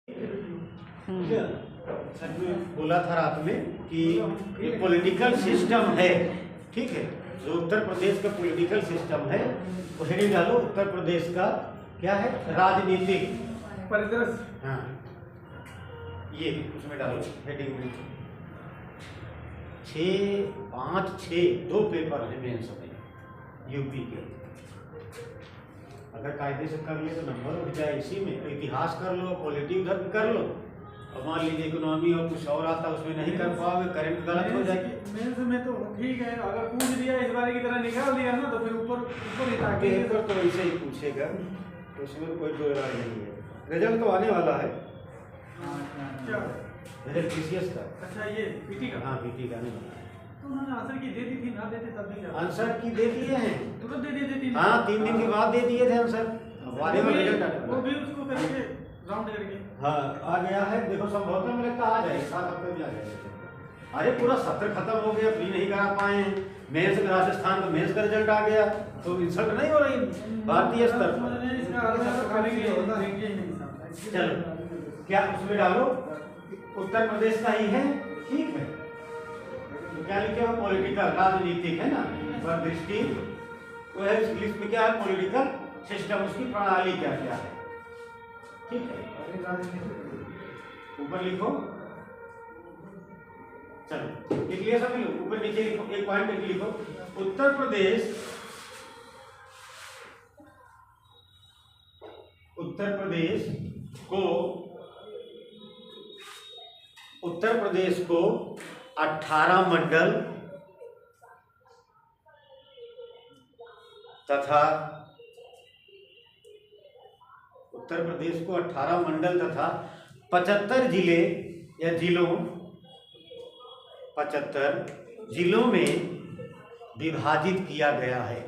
Sir में बोला था रात में कि ये पॉलिटिकल सिस्टम है, ठीक है। जो उत्तर प्रदेश का पॉलिटिकल सिस्टम है वो हेडिंग डालो, उत्तर प्रदेश का क्या है राजनीतिक परिदृश्य। हाँ, ये उसमें डालो हेडिंग में 6, 5, 6 2 पेपर है मेंस में यूपी के। अगर कायदे से कर ले तो नंबर उठ जाए इसी में। तो इतिहास कर लो, पॉलिटी उधर भी कर लो, और मान लीजिए इकोनॉमी और कुछ और आता उसमें नहीं कर पाओगे, करंट गलत हो जाएगी। मेंस में तो ठीक है, अगर पूछ दिया इस बार की तरह निकाल दिया ना तो फिर ऊपर ऊपर ही ताकि पेपर तो ऐसे ही पूछेगा, तो उसमें तो कोई दो राय नहीं है। रिजल्ट तो आने वाला है, क्या रिजल्ट पीसीएस का। अच्छा ये पीटी का। हाँ, पीटी का आने वाला है। तो उन्होंने आंसर की दे दी थी, ना देते तब भी क्या आंसर की दे दिए हैं तुरंत दे दिए थे 3 हाँ, 3 दिन के बाद दे दिए थे आंसर। वादे में रिजल्ट आने वो वाला भी उसको करके राउंड करके हाँ आ गया है। देखो संभवतः मुझे लगता है आ जाएगा, 7 हफ्ते में आ जाएगा। अरे पूरा सत्र खत्म हो गया, प्री नहीं करा पाए हैं। मेंस का राजस्थान का मेंस का रिजल्ट आ गया, तो इंसल्ट नहीं हो रही भारतीय स्तर पर। इसका करेंगे देंगे ही नहीं साहब। चलो क्या उसमें डालो उत्तर प्रदेश का ही है, ठीक है। तो क्या लिखे हो पॉलिटिकल राजनीतिक है ना, पर दृष्टि वो है। इस लिस्ट में क्या है पॉलिटिकल सिस्टम, उसकी प्रणाली क्या क्या है, ठीक है। ऊपर लिखो, चलो लिख लिया सब लोग। ऊपर नीचे लिखो, एक पॉइंट करके लिखो उत्तर प्रदेश उत्तर प्रदेश को 18 मंडल तथा उत्तर प्रदेश को 18 मंडल तथा 75 जिले या जिलों 75 जिलों में विभाजित किया गया है।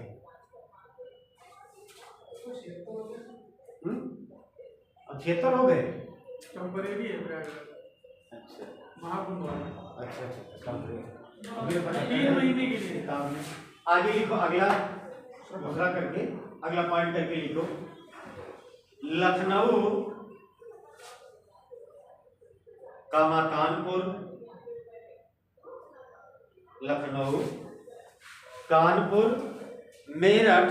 अब 76 हो गए। टेम्परेरी है प्रयागराज। अच्छा महाकुंभ वाला। अच्छा 3 महीने के लिए। आगे लिखो, अगला दूसरा करके अगला पॉइंट करके लिखो लखनऊ कामा कानपुर, लखनऊ कानपुर मेरठ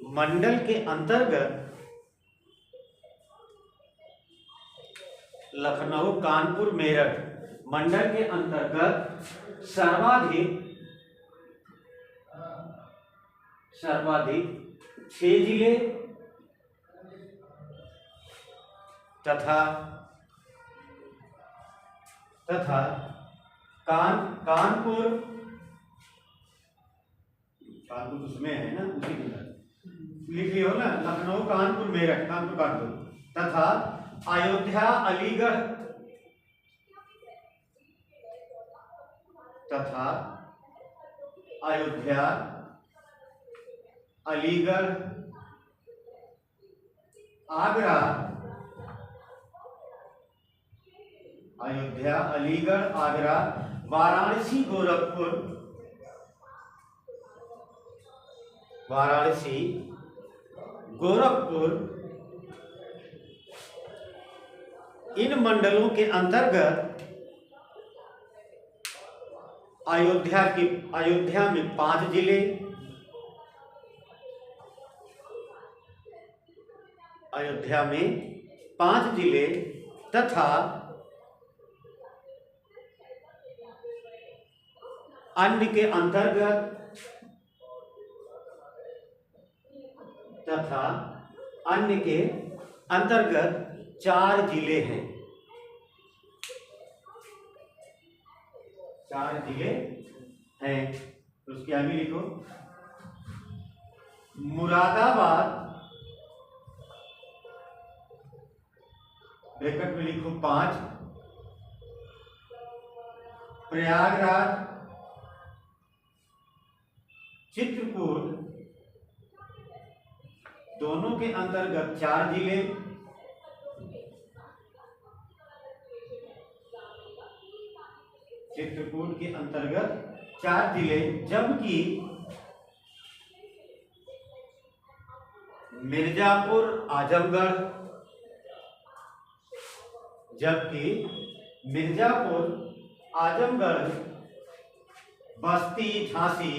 मंडल के अंतर्गत, लखनऊ कानपुर मेरठ मंडल के अंतर्गत सर्वाधिक 6 जिले तथा कानपुर उसमें है ना, उसी के लिख लियो ना, लखनऊ कानपुर मेरठ कानपुर तथा अयोध्या अलीगढ़ तथा अयोध्या अलीगढ़ आगरा, अयोध्या अलीगढ़ आगरा वाराणसी गोरखपुर इन मंडलों के अंतर्गत अयोध्या में 5 जिले, अयोध्या में 5 जिले तथा अन्य के अंतर्गत 4 जिले हैं। 4 जिले हैं। तो उसके आगे लिखो मुरादाबाद ब्रैकेट में लिखो 5, प्रयागराज चित्रकूट दोनों के अंतर्गत 4 जिले, चित्रकूट के अंतर्गत 4 जिले, जबकि मिर्जापुर आजमगढ़, जबकि मिर्जापुर आजमगढ़ बस्ती झांसी,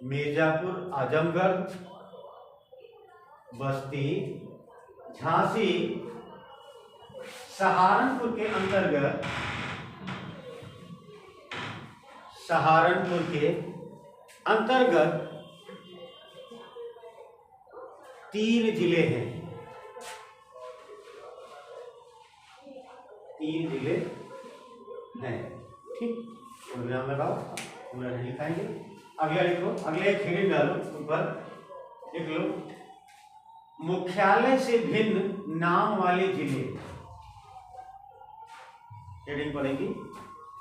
मिर्जापुर आजमगढ़ बस्ती झांसी सहारनपुर के अंतर्गत, सहारनपुर के अंतर्गत 3 जिले हैं, 3 जिले हैं। ठीक, प्रोग्राम लगाओ, पूरा नहीं लिखाएंगे। अगला लिखो, अगले एक हेडिंग डालो, ऊपर लिख लो मुख्यालय से भिन्न नाम वाले जिले। हेडिंग पड़ेगी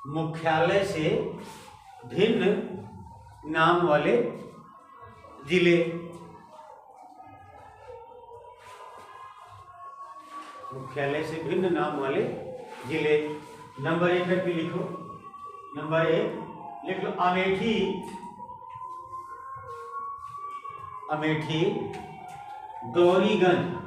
मुख्यालय से भिन्न नाम वाले जिले। मुख्यालय से भिन्न नाम वाले जिले। नंबर 1 पे लिखो, नंबर 1 लिख लो अमेठी, अमेठी गौरीगंज।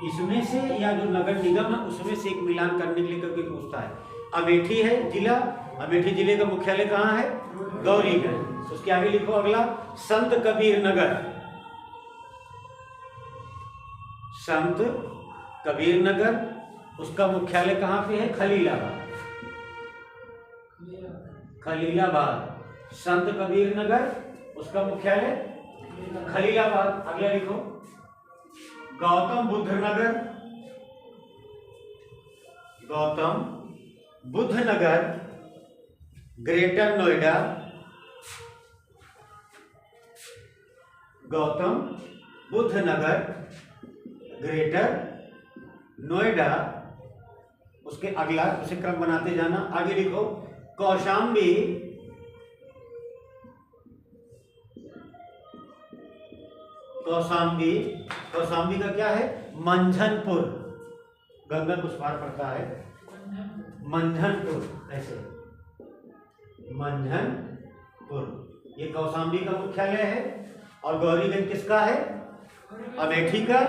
इसमें से या जो नगर निगम है उसमें से एक मिलान करने के लिए करके पूछता है। अमेठी है जिला, अमेठी जिले का मुख्यालय कहाँ है? गौरीगंज। उसके आगे लिखो अगला संत कबीर नगर, संत कबीर नगर, उसका मुख्यालय कहाँ पे है? खलीलाबाद, खलीलाबाद। संत कबीर नगर, उसका मुख्यालय खलीलाबाद। अगला लिखो गौतम बुद्ध नगर, गौतम बुद्ध नगर ग्रेटर नोएडा, गौतम बुद्ध नगर ग्रेटर नोएडा। उसके अगला उसे क्रम बनाते जाना। आगे लिखो कौशाम्बी, कौशाम्बी, कौशाम्बी का क्या है? मंझनपुर, गंगा उस पार पड़ता है मंझनपुर, ऐसे मंझनपुर, ये कौशाम्बी का मुख्यालय है। और गौरीगंज किसका है? अमेठी का,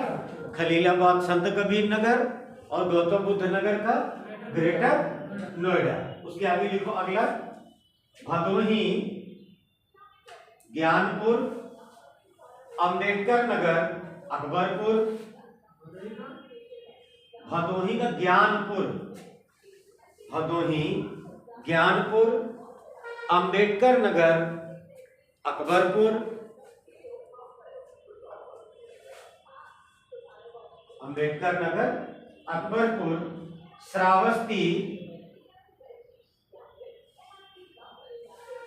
खलीलाबाद संत कबीर नगर और गौतम बुद्ध नगर का ग्रेटर नोएडा। उसके आगे लिखो अगला भदोही, ज्ञानपुर, अंबेडकर नगर, अकबरपुर, भदोही का ज्ञानपुर, भदोही ज्ञानपुर, अंबेडकर नगर, अकबरपुर, अंबेडकर नगर, अकबरपुर, श्रावस्ती,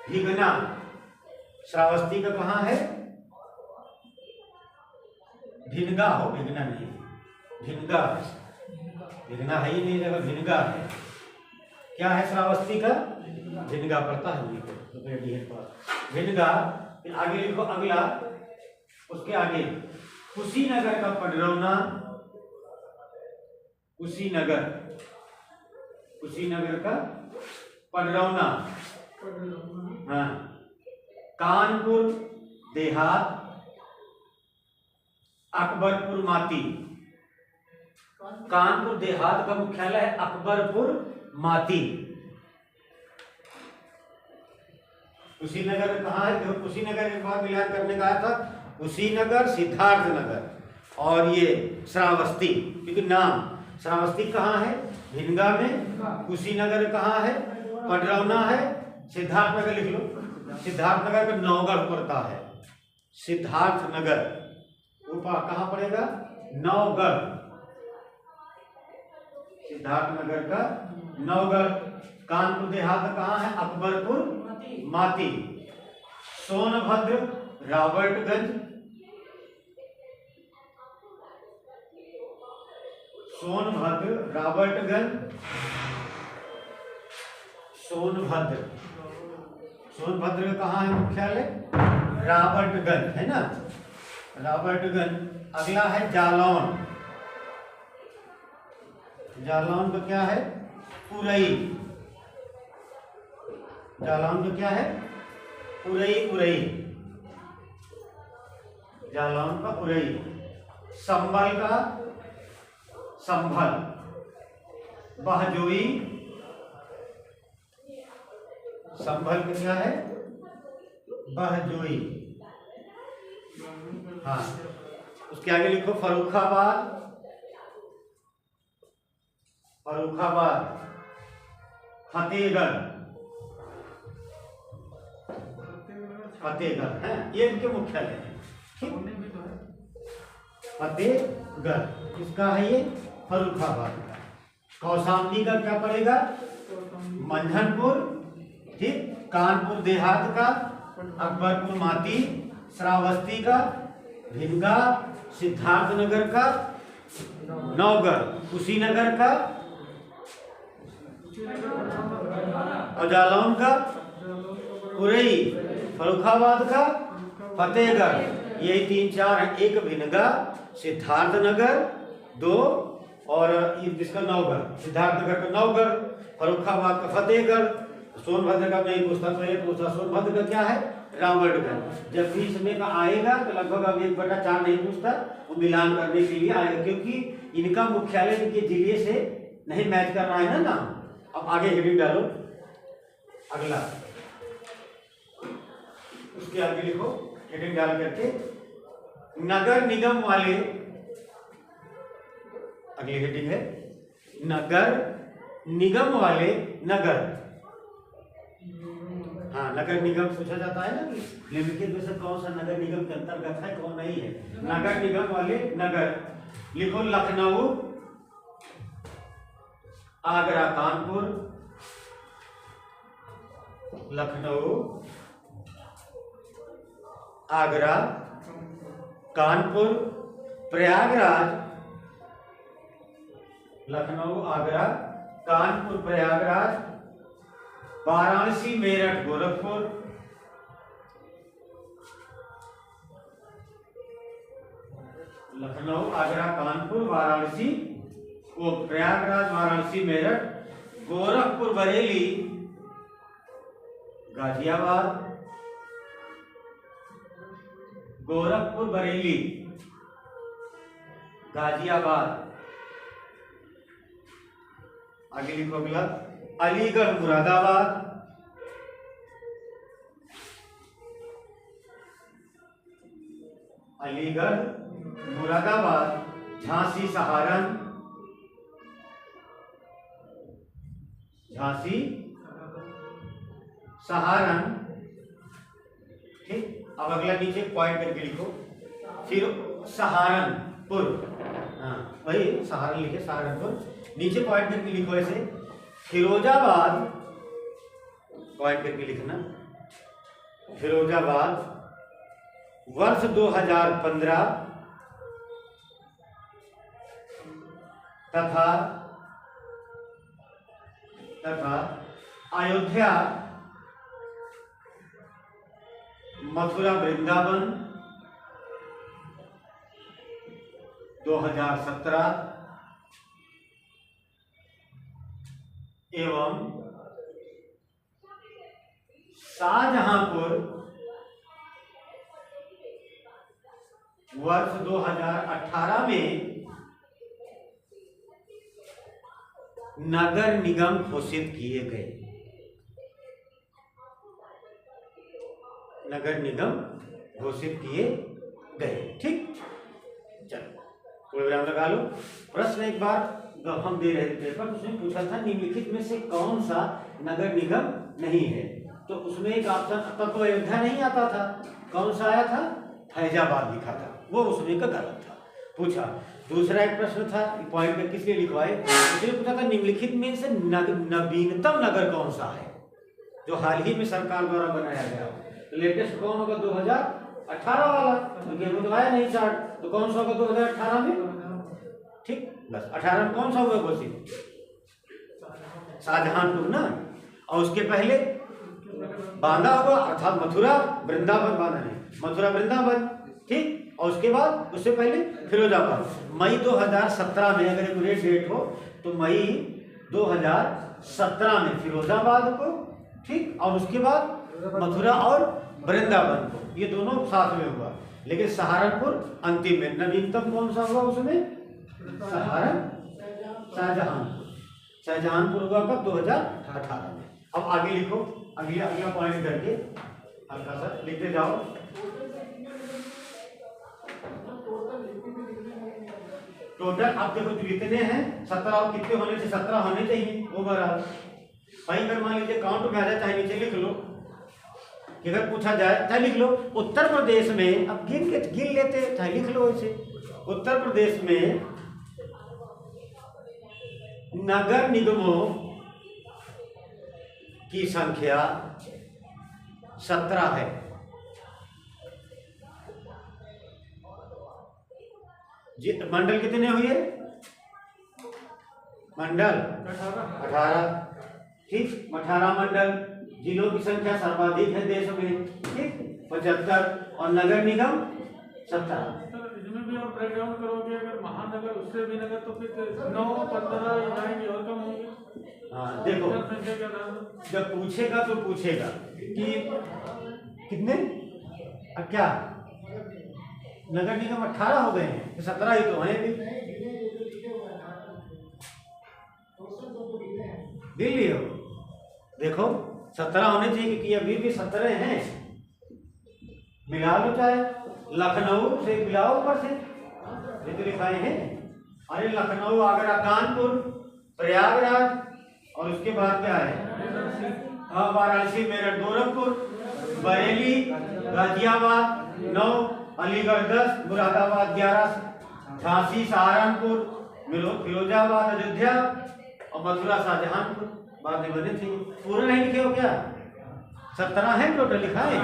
भिगना। श्रावस्ती का कहाँ है? भिनगा हो, भिगना नहीं, भिनगा, भिगना है ही नहीं, जगह भिनगा है। क्या है श्रावस्ती का? भिनगा पड़ता है भिनगा। फिर आगे लिखो अगला, उसके आगे कुशीनगर का पडरौना, कुशीनगर, कुशीनगर का पडरौना, हाँ। कानपुर देहात, अकबरपुर माती। कानपुर देहात का मुख्यालय है अकबरपुर माती। कुशीनगर कहाँ है? देखो कुशीनगर एक बार मिलान करने का आया था, कुशीनगर, सिद्धार्थ नगर और ये श्रावस्ती, क्योंकि नाम श्रावस्ती कहाँ है? भिनगा में। कुशीनगर कहाँ है? पडरौना है। सिद्धार्थ नगर लिख लो, सिद्धार्थ नगर का नौगढ़ पड़ता है। सिद्धार्थ नगर ऊपर कहाँ पड़ेगा? नौगढ़, सिद्धार्थ नगर का नौगढ़। कानपुर देहात कहाँ है? अकबरपुर माती। सोनभद्र रॉबर्टगंज, सोनभद्र रॉबर्टगंज, सोनभद्र, सोनभद्र का कहाँ है मुख्यालय? रॉबर्टगंज है ना, रॉबर्टगंज। अगला है जालौन, जालौन का क्या है? उरई, जालौन का क्या है? उरई, उरई। जालौन का उरई, संभल का संभल, बहजोई, संभल का क्या है बहजोई। हाँ, उसके आगे लिखो फर्रुखाबाद, फर्रुखाबाद, फतेहगढ़, फतेहगढ़ है, ये इनके मुख्यालय है। ठीक, फतेहगढ़ किसका है ये फर्रुखाबाद का। कौशाम्बी का क्या पड़ेगा मंझनपुर, ठीक, कानपुर देहात का, अकबरपुर माती, श्रावस्ती का, भिनगा, सिद्धार्थनगर का, नौगढ़, कुशीनगर का, और जालौन का, उरई, फर्रुखाबाद का, फतेहगढ़, यही 3-4 हैं। एक भिनगा, सिद्धार्थनगर 2, और ये जिसका नौगढ़, सिद्धार्थनगर का नौगढ़, फर्रुखाबाद का फतेहगढ़, सोनभद्र का नहीं पूछता, पहले पूछता सोनभद्र का क्या है रावणगढ़। जब भी इसमें का आएगा तो लगभग अब 1/4 नहीं पूछता, वो मिलान करने के लिए आएगा, क्योंकि इनका मुख्यालय इनके जिले से नहीं मैच कर रहा है ना नाम। अब आगे हेडिंग डालो, अगला उसके आगे लिखो हेडिंग डाल करके नगर निगम वाले, अगली हेडिंग है नगर निगम वाले नगर। हाँ, नगर निगम पूछा जाता है ना कि निम्नलिखित में से कौन सा नगर निगम के अंतर्गत है, कौन नहीं है। नगर निगम वाले नगर लिखो लखनऊ, आगरा, कानपुर, लखनऊ, आगरा, कानपुर, प्रयागराज, लखनऊ, आगरा, कानपुर, प्रयागराज, वाराणसी, मेरठ, गोरखपुर, लखनऊ, आगरा, कानपुर, वाराणसी, वो प्रयागराज, वाराणसी, मेरठ, गोरखपुर, बरेली, गाजियाबाद, गोरखपुर, बरेली, गाजियाबाद। आगे लिखो अगला अलीगढ़, मुरादाबाद, अलीगढ़, मुरादाबाद, झांसी, सहारन, झांसी, सहारन। ठीक, अब अगला नीचे पॉइंट करके लिखो, फिर सहारनपुर, हाँ वही सहारन लिखे, सहारनपुर, नीचे पॉइंट करके लिखो ऐसे, फिरोजाबाद, पॉइंट करके लिखना, फिरोजाबाद, वर्ष 2015 तथा अयोध्या, मथुरा, वृंदावन 2017 एवं शाहजहांपुर वर्ष 2018 में नगर निगम घोषित किए गए। नगर निगम घोषित किए गए। ठीक, चलो कोई विराम लगा लो। प्रश्न एक बार हम दे रहे थे पेपर, उसमें पूछा था निम्नलिखित में से कौन सा नगर निगम नहीं है, तो उसमें एक ऑप्शन, तब तो अयोध्या नहीं आता था, कौन सा आया था फैजाबाद लिखा था, वो उसमें का गलत था। पूछा दूसरा एक प्रश्न था, पॉइंट में किसलिए लिखवाए, उसने पूछा था निम्नलिखित में से नवीनतम नगर कौन सा है जो हाल ही में सरकार द्वारा बनाया गया। तो लेटेस्ट कौन होगा 2018 वाला, क्योंकि तो आया नहीं चार्ट, तो कौन सा होगा 2018 में। ठीक, बस 18 में कौन सा हुआ घोषित, शाहजहांपुर ना, और उसके पहले बांदा होगा, अर्थात मथुरा वृंदावन, बांदा नहीं, मथुरा वृंदावन। ठीक, और उसके बाद उससे पहले फिरोजाबाद। मई 2017 में अगर एक डेट हो तो मई 2017 में फिरोजाबाद को, ठीक, और उसके बाद मथुरा और वृंदावन को। ये दोनों साथ में हुआ, लेकिन सहारनपुर अंतिम में। नवीनतम कौन सा हुआ उसमें? शाहजहानपुर हुआ कब? 2018 में। अब आगे लिखो, अगला पॉइंट करके हल्का सा लिखते जाओ। टोटल अब देखो कितने हैं, 17। और कितने होने चाहिए? 17 होने चाहिए ओवरऑल। भाई अगर मान लीजिए काउंट में आ जाए, चाहे नीचे लिख लो, कि अगर पूछा जाए चाहे लिख लो। उत्तर प्रदेश में, अब गिन लेते, चाहे लिख लो ऐसे। उत्तर प्रदेश में नगर निगमों की संख्या 17 है। मंडल कितने हुए? मंडल 18। ठीक, 18 मंडल। जिलों की संख्या सर्वाधिक है देश में, ठीक, 75। और नगर निगम 17। इसमें भी आप ब्रेकडाउन करोगे, अगर महानगर उससे भी नगर, तो फिर 9, 15 जाएंगे और कम होंगे। हाँ देखो, जब पूछेगा तो पूछेगा कि कितने, क्या नगर निगम 18 हो गए हैं, 17 ही तो हैं भी। दिल्ली हो, देखो 17 होने चाहिए, क्योंकि अभी भी 17 हैं। मिला लो, चाहे लखनऊ से मिलाओ ऊपर से, ये तो लिखाए हैं। अरे लखनऊ, आगरा, कानपुर, प्रयागराज, और उसके बाद क्या है? वाराणसी, मेरठ, गोरखपुर, बरेली, गाजियाबाद 9, अलीगढ़ 10, मुरादाबाद 11, झांसी, सहारनपुर, फिरोजाबाद, अयोध्या और मथुरा, शाहजहानपुर बाद में बने थे। पूरा नहीं लिखे हो क्या? 17 है टोटल, लिखा है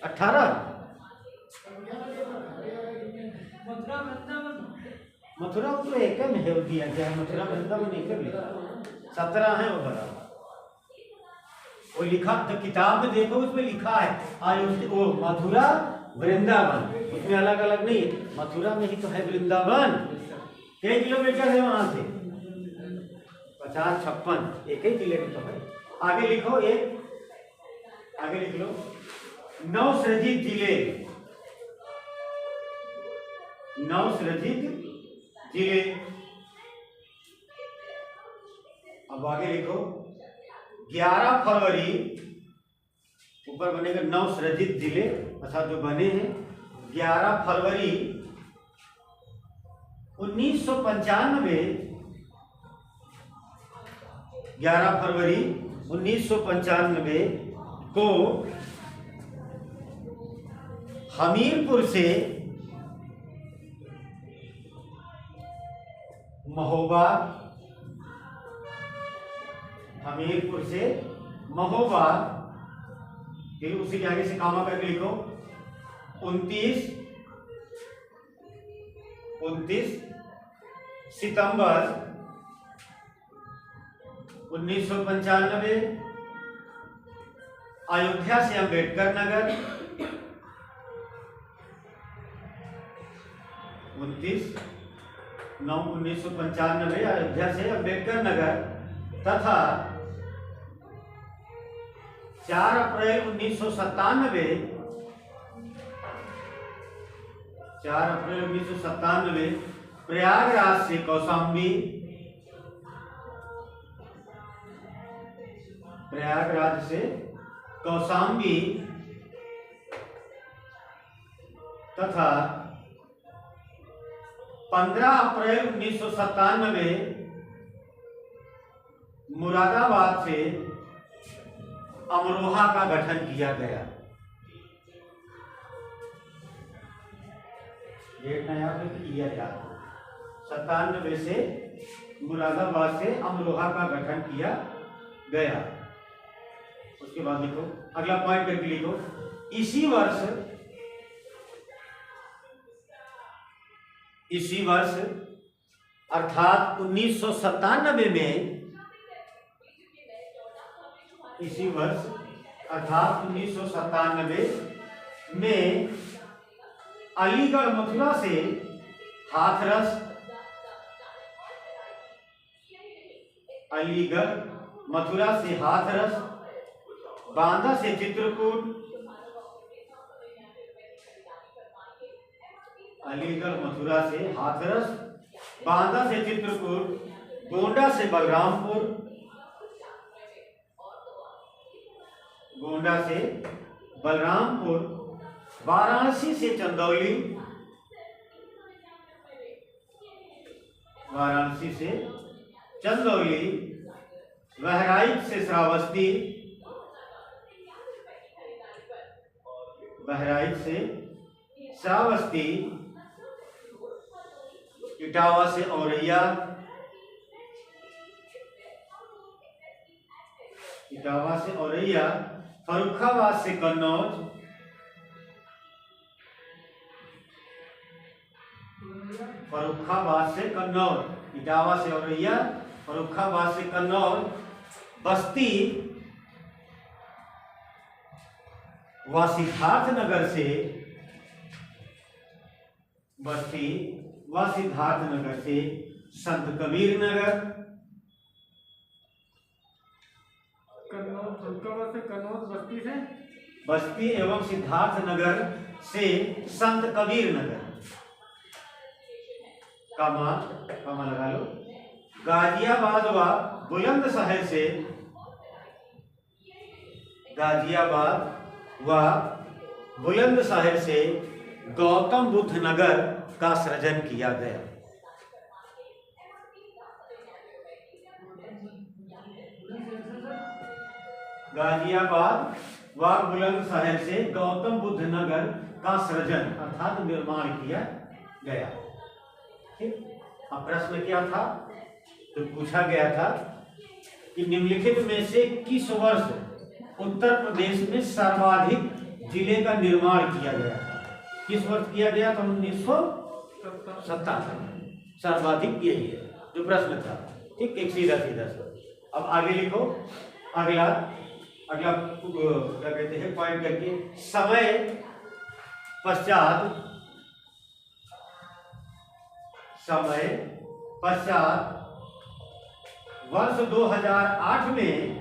18। मथुरा तो एक में है, दिया गया है। मथुरा वृंदावन एक में 17 है वो बड़ा। वो लिखा, जो किताब में देखो उसमें लिखा है वो मथुरा वृंदावन, उसमें अलग अलग नहीं है। मथुरा में ही तो है वृंदावन। कई किलोमीटर है वहां से? 50-56, एक ही जिले में तो है। आगे लिखो, आगे लिख लो, 9 सृजित जिले। 9 सृजित जिले। अब आगे लिखो, 11 फरवरी, ऊपर बनेगा 9 सृजित जिले, अच्छा जो बने हैं 11 फरवरी 1995। 11 फरवरी 1995 को हमीरपुर से महोबा, फिर उसी के आगे से कामा करके लिखो 29 सितंबर 1995 अयोध्या से अम्बेडकर नगर। 29/9/1995 अयोध्या से अम्बेडकर नगर, तथा 4 अप्रैल 1997 प्रयागराज से कौशाम्बी, तथा 15 अप्रैल 1997 मुरादाबाद से अमरोहा का गठन किया गया। डेट नया किया गया 97 से मुरादाबाद से अमरोहा का गठन किया गया। उसके बाद लिखो, अगला पॉइंट करके लिखो, इसी वर्ष अर्थात 1997 में, इसी वर्ष अर्थात 1997 में अलीगढ़ मथुरा से हाथरस, बांदा से चित्रकूट, अलीगढ़ मथुरा से हाथरस, बांदा से चित्रकूट, गोंडा से बलरामपुर, गोंडा से बलरामपुर, वाराणसी से चंदौली, वाराणसी से चंदौली, बहराइच से श्रावस्ती, बहराइच से श्रावस्ती, इटावा से औरैया, इटावा से औरैया, फर्रुखाबाद से कन्नौज, फर्रुखाबाद से कन्नौज, इटावा से औरैया, फर्रुखाबाद से कन्नौज, बस्ती व सिद्धार्थनगर से, बस्ती व सिद्धार्थनगर से संत कबीर नगर, कन्नौज, फर्रुखाबाद से कन्नौज, बस्ती से, बस्ती एवं सिद्धार्थनगर से संत कबीर नगर, कामा लगा लो, गाजियाबाद व बुलंदशहर से, गाजियाबाद व बुलंदशहर से गौतम बुद्ध नगर का सृजन किया गया। गाजियाबाद व बुलंदशहर से गौतम बुद्ध नगर का सृजन अर्थात निर्माण किया गया। अब प्रश्न क्या था, तो पूछा गया था कि निम्नलिखित में से किस वर्ष उत्तर प्रदेश में सर्वाधिक जिले का निर्माण किया गया था? किस वर्ष किया गया था? 1957। सर्वाधिक यही है जो प्रश्न था। ठीक, एक सीधा सीधा सा। अब आगे लिखो, अगला क्या कहते हैं, पॉइंट करके समय पश्चात वर्ष 2008 में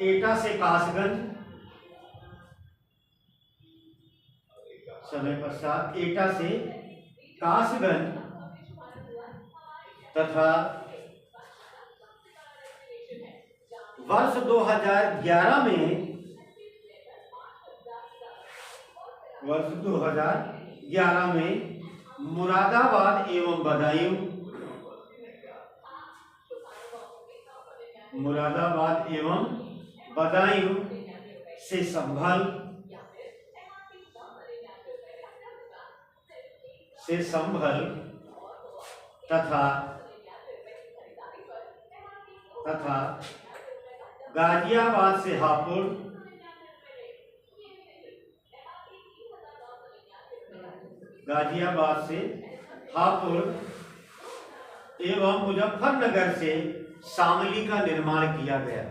एटा से कासगंज, समय पश्चात एटा से कासगंज तथा वर्ष 2011 में मुरादाबाद एवं बदायूं, मुरादाबाद एवं बदायूं से संभल तथा गाजियाबाद से हापुड़, गाजियाबाद से हापुड़ एवं मुजफ्फरनगर से शामली का निर्माण किया गया।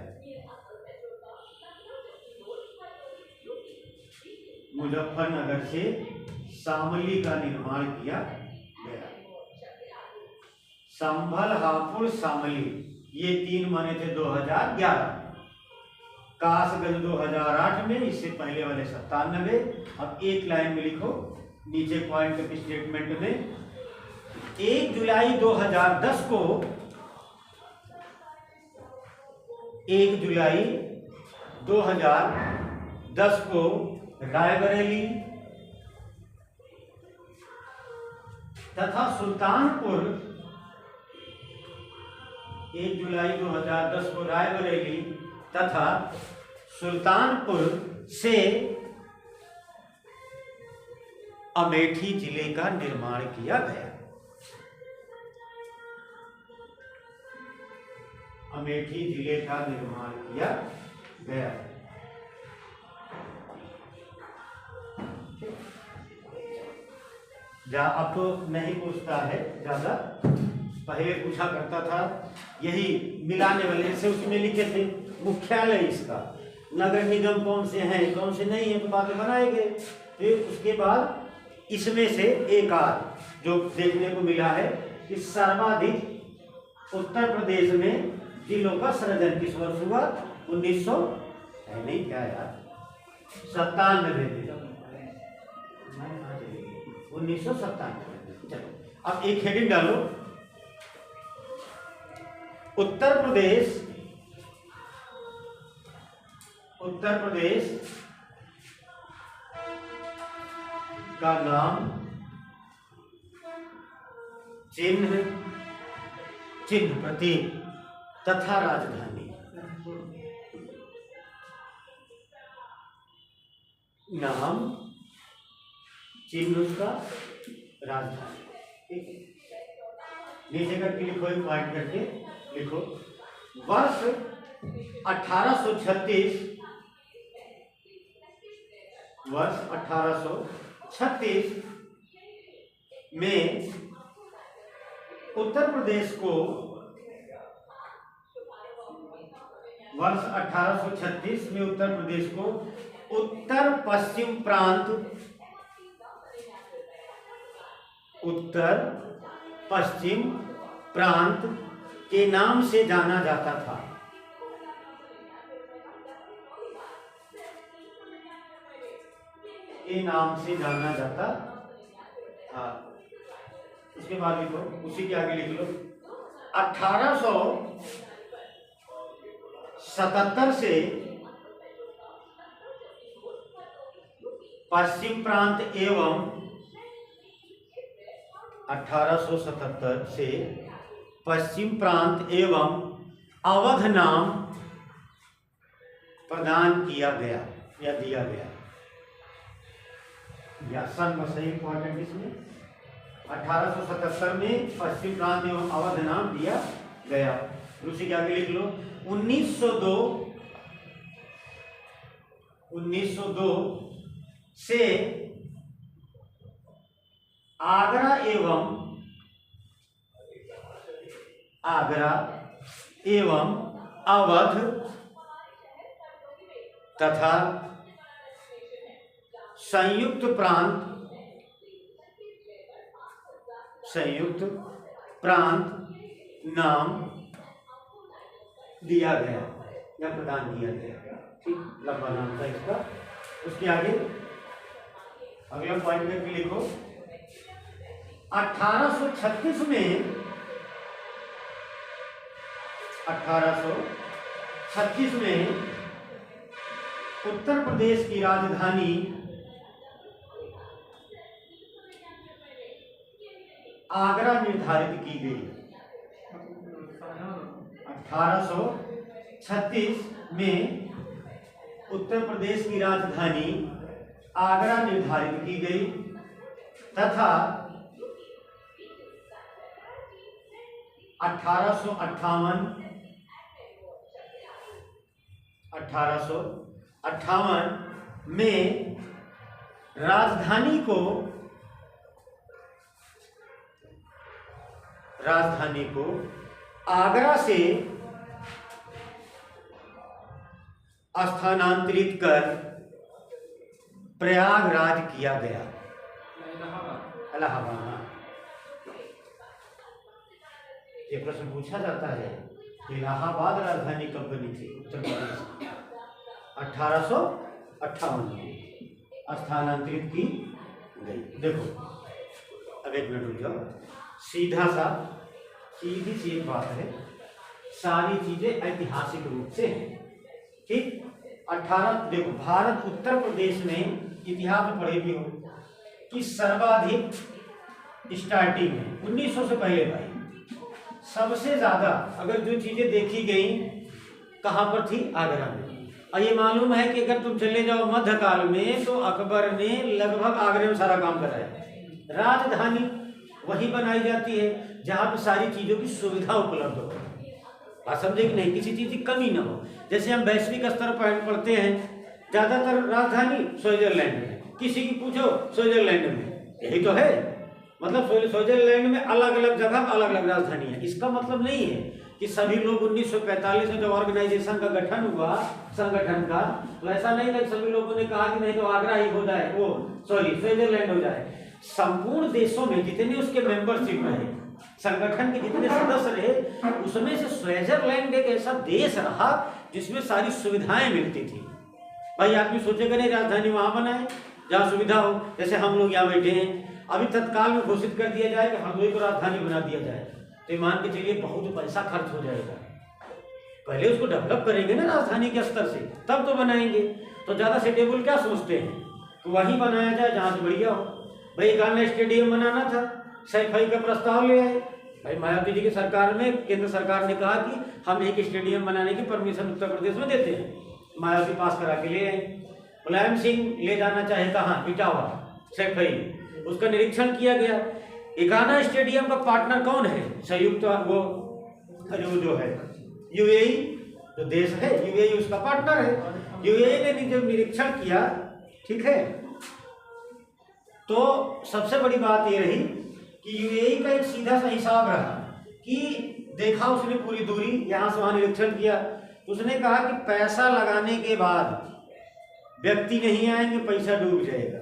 मुजफ्फरनगर से शामली का निर्माण किया गया। संभल, हापुड़, शामली ये तीन बने थे 2011। कासगंज 2008 में, इससे पहले वाले 97। अब एक लाइन में लिखो नीचे पॉइंट के स्टेटमेंट में, 1 जुलाई 2010 को 1 जुलाई 2010 को रायबरेली तथा सुल्तानपुर, 1 जुलाई 2010 को रायबरेली तथा सुल्तानपुर से अमेठी जिले का निर्माण किया गया। अमेठी जिले का निर्माण किया गया। अब तो नहीं पूछता है ज्यादा, पहले पूछा करता था, यही मिलाने वाले से उसमें लिखे थे मुख्यालय इसका, नगर निगम कौन से हैं कौन से नहीं है, तो बातें बनाएंगे। फिर उसके बाद इसमें से एक आध जो देखने को मिला है कि सर्वाधिक उत्तर प्रदेश में जिलों का सृजन किस वर्ष हुआ? 1900 नहीं क्या यार 97 में 1997 में। चलो अब एक हेडिंग डालो, उत्तर प्रदेश का नाम, चिन्ह प्रतीक तथा राजधानी। नाम, चिन्ह उसका, राजधानी। ठीक है, नीचे करके लिखो, एक पॉइंट करके लिखो। वर्ष 1836 में उत्तर प्रदेश को, वर्ष 1836 में उत्तर प्रदेश को उत्तर पश्चिम प्रांत के नाम से जाना जाता था। के नाम से जाना जाता था। उसके बाद लिखो, उसी के आगे लिख लो, 1877 से पश्चिम प्रांत एवं 1877 से पश्चिम प्रांत एवं अवध नाम प्रदान किया गया या दिया गया। या सन बस इंपॉर्टेंट इसमें, 1877 में पश्चिम प्रांत एवं अवध नाम दिया गया। उसी के आगे लिख लो, 1902 से आगरा एवं अवध तथा संयुक्त प्रांत नाम दिया गया या प्रदान किया गया। ठीक, लंबा नाम था इसका। उसके आगे अगला पॉइंट में लिखो, 1836 में उत्तर प्रदेश की राजधानी आगरा निर्धारित की गई। 1836 में उत्तर प्रदेश की राजधानी आगरा निर्धारित की गई तथा 1858 में राजधानी को आगरा से स्थानांतरित कर प्रयागराज किया गया। इलाहाबाद। ये प्रश्न पूछा जाता है कि इलाहाबाद राजधानी कब बनी थी उत्तर प्रदेश? 1858 में स्थानांतरित की गई। देखो अब एक मिनट रुक जाओ, सीधी सी एक बात है, सारी चीजें ऐतिहासिक रूप से हैं। ठीक, 18 देखो, भारत उत्तर प्रदेश में इतिहास में पढ़े भी हो कि सर्वाधिक स्टार्टिंग में 1900 से पहले भाई सबसे ज्यादा अगर जो चीजें देखी गई कहां पर थी? आगरा में। और ये मालूम है कि अगर तुम चले जाओ मध्यकाल में तो अकबर ने लगभग आगरे में सारा काम कराया। राजधानी वही बनाई जाती है जहां पर सारी चीजों की सुविधा उपलब्ध हो। बात समझे कि नहीं? किसी चीज की कमी ना हो। जैसे हम वैश्विक स्तर पर पढ़ते हैं, ज्यादातर राजधानी स्विट्जरलैंड में, किसी की पूछो स्विट्जरलैंड में, यही तो है। मतलब स्विट्जरलैंड में अलग अलग जगह अलग अलग राजधानी है। इसका मतलब नहीं है कि सभी लोग 1945 में जब ऑर्गेनाइजेशन का गठन हुआ संगठन का, तो ऐसा नहीं था सभी लोगों ने कहा कि नहीं तो आगरा ही हो जाए, स्विट्जरलैंड हो जाए। संपूर्ण देशों में जितने उसके मेंबरशिप रहे, संगठन के जितने सदस्य रहे, उसमें से स्विट्जरलैंड एक ऐसा देश रहा जिसमें सारी सुविधाएं मिलती थी। भाई आदमी सोचेगा नहीं राजधानी वहां बनाए जहाँ सुविधा हो। जैसे हम लोग यहाँ बैठे हैं, अभी तत्काल में घोषित कर दिया जाए कि हरदोई को राजधानी बना दिया जाए, तो मान के चलिए बहुत पैसा खर्च हो जाएगा। पहले उसको डेवलप करेंगे ना राजधानी के स्तर से, तब तो बनाएंगे। तो ज़्यादा सेटेबल क्या सोचते हैं, तो वहीं बनाया जाए जहाँ से बढ़िया हो। भाई एकाना स्टेडियम बनाना था, सैफई का प्रस्ताव ले आए। भाई मायावती जी की सरकार में केंद्र सरकार ने कहा कि हम एक स्टेडियम बनाने की परमिशन उत्तर प्रदेश में देते हैं, मायावती पास करा के ले आए। मुलायम सिंह ले जाना चाहे कहाँ, इटावा, सैफई, उसका निरीक्षण किया गया। एकाना स्टेडियम का पार्टनर कौन है, संयुक्त वो जो है यूएई जो देश है, यूएई उसका पार्टनर है। यूएई ने जब निरीक्षण किया, ठीक है, तो सबसे बड़ी बात ये रही कि यूएई का एक सीधा सा हिसाब रहा कि देखा उसने पूरी दूरी, यहाँ से वहाँ निरीक्षण किया, उसने कहा कि पैसा लगाने के बाद व्यक्ति नहीं आएंगे, पैसा डूब जाएगा।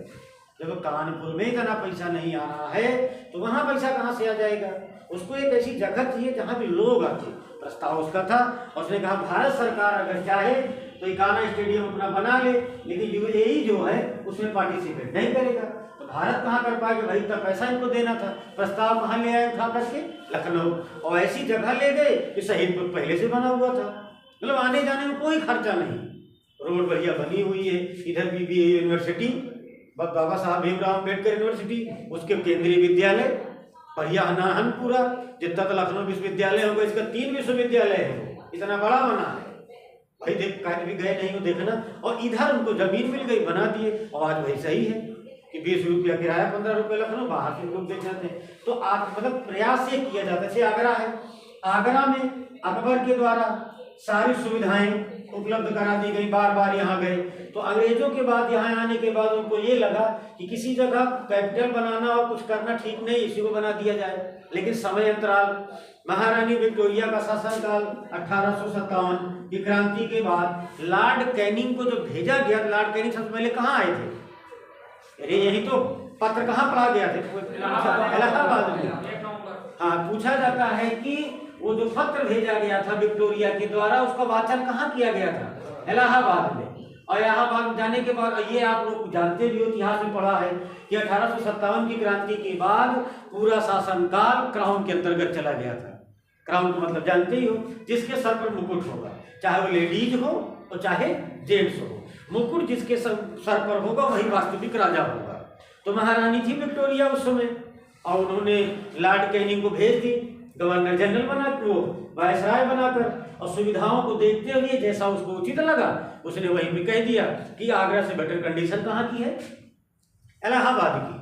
जब कानपुर में इतना पैसा नहीं आ रहा है तो वहाँ पैसा कहाँ से आ जाएगा। उसको एक ऐसी जगह चाहिए जहाँ भी लोग आते। प्रस्ताव उसका था, और उसने कहा भारत सरकार अगर चाहे तो एकाना स्टेडियम अपना बना ले, लेकिन यूएई जो है उसमें पार्टिसिपेट नहीं करेगा। तो भारत कहाँ कर पाएगा, भाई इतना पैसा इनको देना था। प्रस्ताव कहाँ ले आए उठा करके, लखनऊ, और ऐसी जगह ले गए कि शहीदपुर पहले से बना हुआ था, मतलब आने जाने में कोई खर्चा नहीं, रोड बढ़िया बनी हुई है। इधर BBA यूनिवर्सिटी, बाबा साहब भीमराव अम्बेडकर यूनिवर्सिटी, उसके केंद्रीय विद्यालय बढ़िया अनाहन पूरा, जितना तो लखनऊ विश्वविद्यालय होगा इसका 3 विश्वविद्यालय है, इतना बड़ा बना है। भाई देख कहीं भी गए नहीं हो देखना। और इधर उनको जमीन मिल गई, बना दिए, और आज वही सही है कि 20 रुपया किराया, 15 रुपये लखनऊ, बाहर से लोग देख जाते हैं। तो मतलब प्रयास ये किया जाता है। जैसे आगरा है, आगरा में अकबर के द्वारा सारी सुविधाएं उपलब्ध करा दी गई, बार बार यहाँ गए। तो अंग्रेजों के बाद यहाँ आने के बाद उनको ये लगा कि किसी जगह कैपिटल बनाना और कुछ करना ठीक नहीं, इसी को बना दिया जाए। लेकिन समय अंतराल, महारानी विक्टोरिया का शासनकाल 1857 की क्रांति के बाद लॉर्ड कैनिंग को जो भेजा गया, लॉर्ड कैनिंग सबसे पहले कहाँ आए थे, अरे यही तो पत्र कहाँ पढ़ा गया थे, इलाहाबाद में। हाँ, पूछा जाता है कि वो जो पत्र भेजा गया था विक्टोरिया के द्वारा, उसका वाचन कहाँ किया गया था, इलाहाबाद में। और इलाहाबाद जाने के बाद ये आप लोग जानते भी हो, इतिहास में पढ़ा है कि 1857 की क्रांति के बाद पूरा शासनकाल क्राउन के अंतर्गत चला गया था। क्राउन का मतलब जानते ही हो, जिसके सर पर मुकुट होगा, चाहे वो लेडीज हो और चाहे जेंट्स हो, मुकुट जिसके सर पर होगा वही वास्तविक राजा होगा। तो महारानी थी विक्टोरिया उस समय, और उन्होंने लॉर्ड कैनिंग को भेज दी गवर्नर जनरल बनाकर, वो वायसराय बनाकर, और सुविधाओं को देखते हुए जैसा उसको उचित लगा उसने वहीं भी कह दिया कि आगरा से बेटर कंडीशन कहाँ की है, इलाहाबाद की,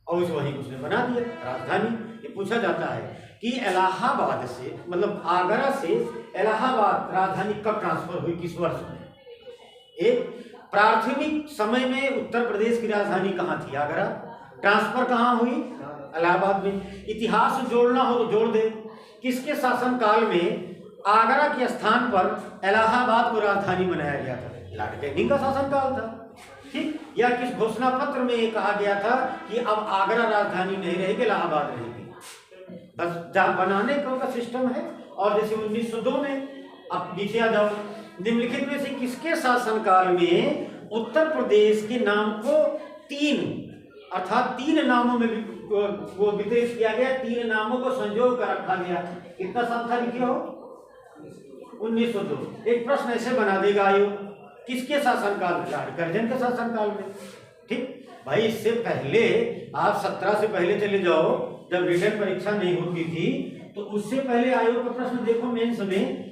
और उसे वहीं उसने बना दिया राजधानी। ये पूछा जाता है कि इलाहाबाद से, मतलब आगरा से इलाहाबाद राजधानी कब ट्रांसफर हुई, किस वर्ष में। एक प्राथमिक समय में उत्तर प्रदेश की राजधानी कहाँ थी, आगरा, ट्रांसफर कहाँ हुई, इलाहाबाद में। इतिहास जोड़ना हो तो जोड़ दे, किसके शासनकाल में आगरा के स्थान पर इलाहाबाद को राजधानी बनाया गया था, लॉर्ड कैनिंग का शासनकाल था, ठीक। या किस घोषणा पत्र में ये कहा गया था कि अब आगरा राजधानी नहीं रहेगी, इलाहाबाद रहेगी, बस जहाँ बनाने का उनका सिस्टम है। और जैसे 1902 में, अब नीचे आ जाओ, निम्नलिखित में से किसके शासनकाल में उत्तर प्रदेश के नाम को 3 नामों में वो वितरित किया गया, 3 नामों को संजो कर रखा गया। कितना साल था लिखे हो, 1902। एक प्रश्न ऐसे बना देगा आयोग, किसके शासनकाल में, लॉर्ड कर्जन के शासनकाल में, ठीक। भाई इससे पहले आप 17 से पहले चले जाओ, जब रिटर्न परीक्षा नहीं होती थी, तो उससे पहले आयोग का प्रश्न देखो, मेंस में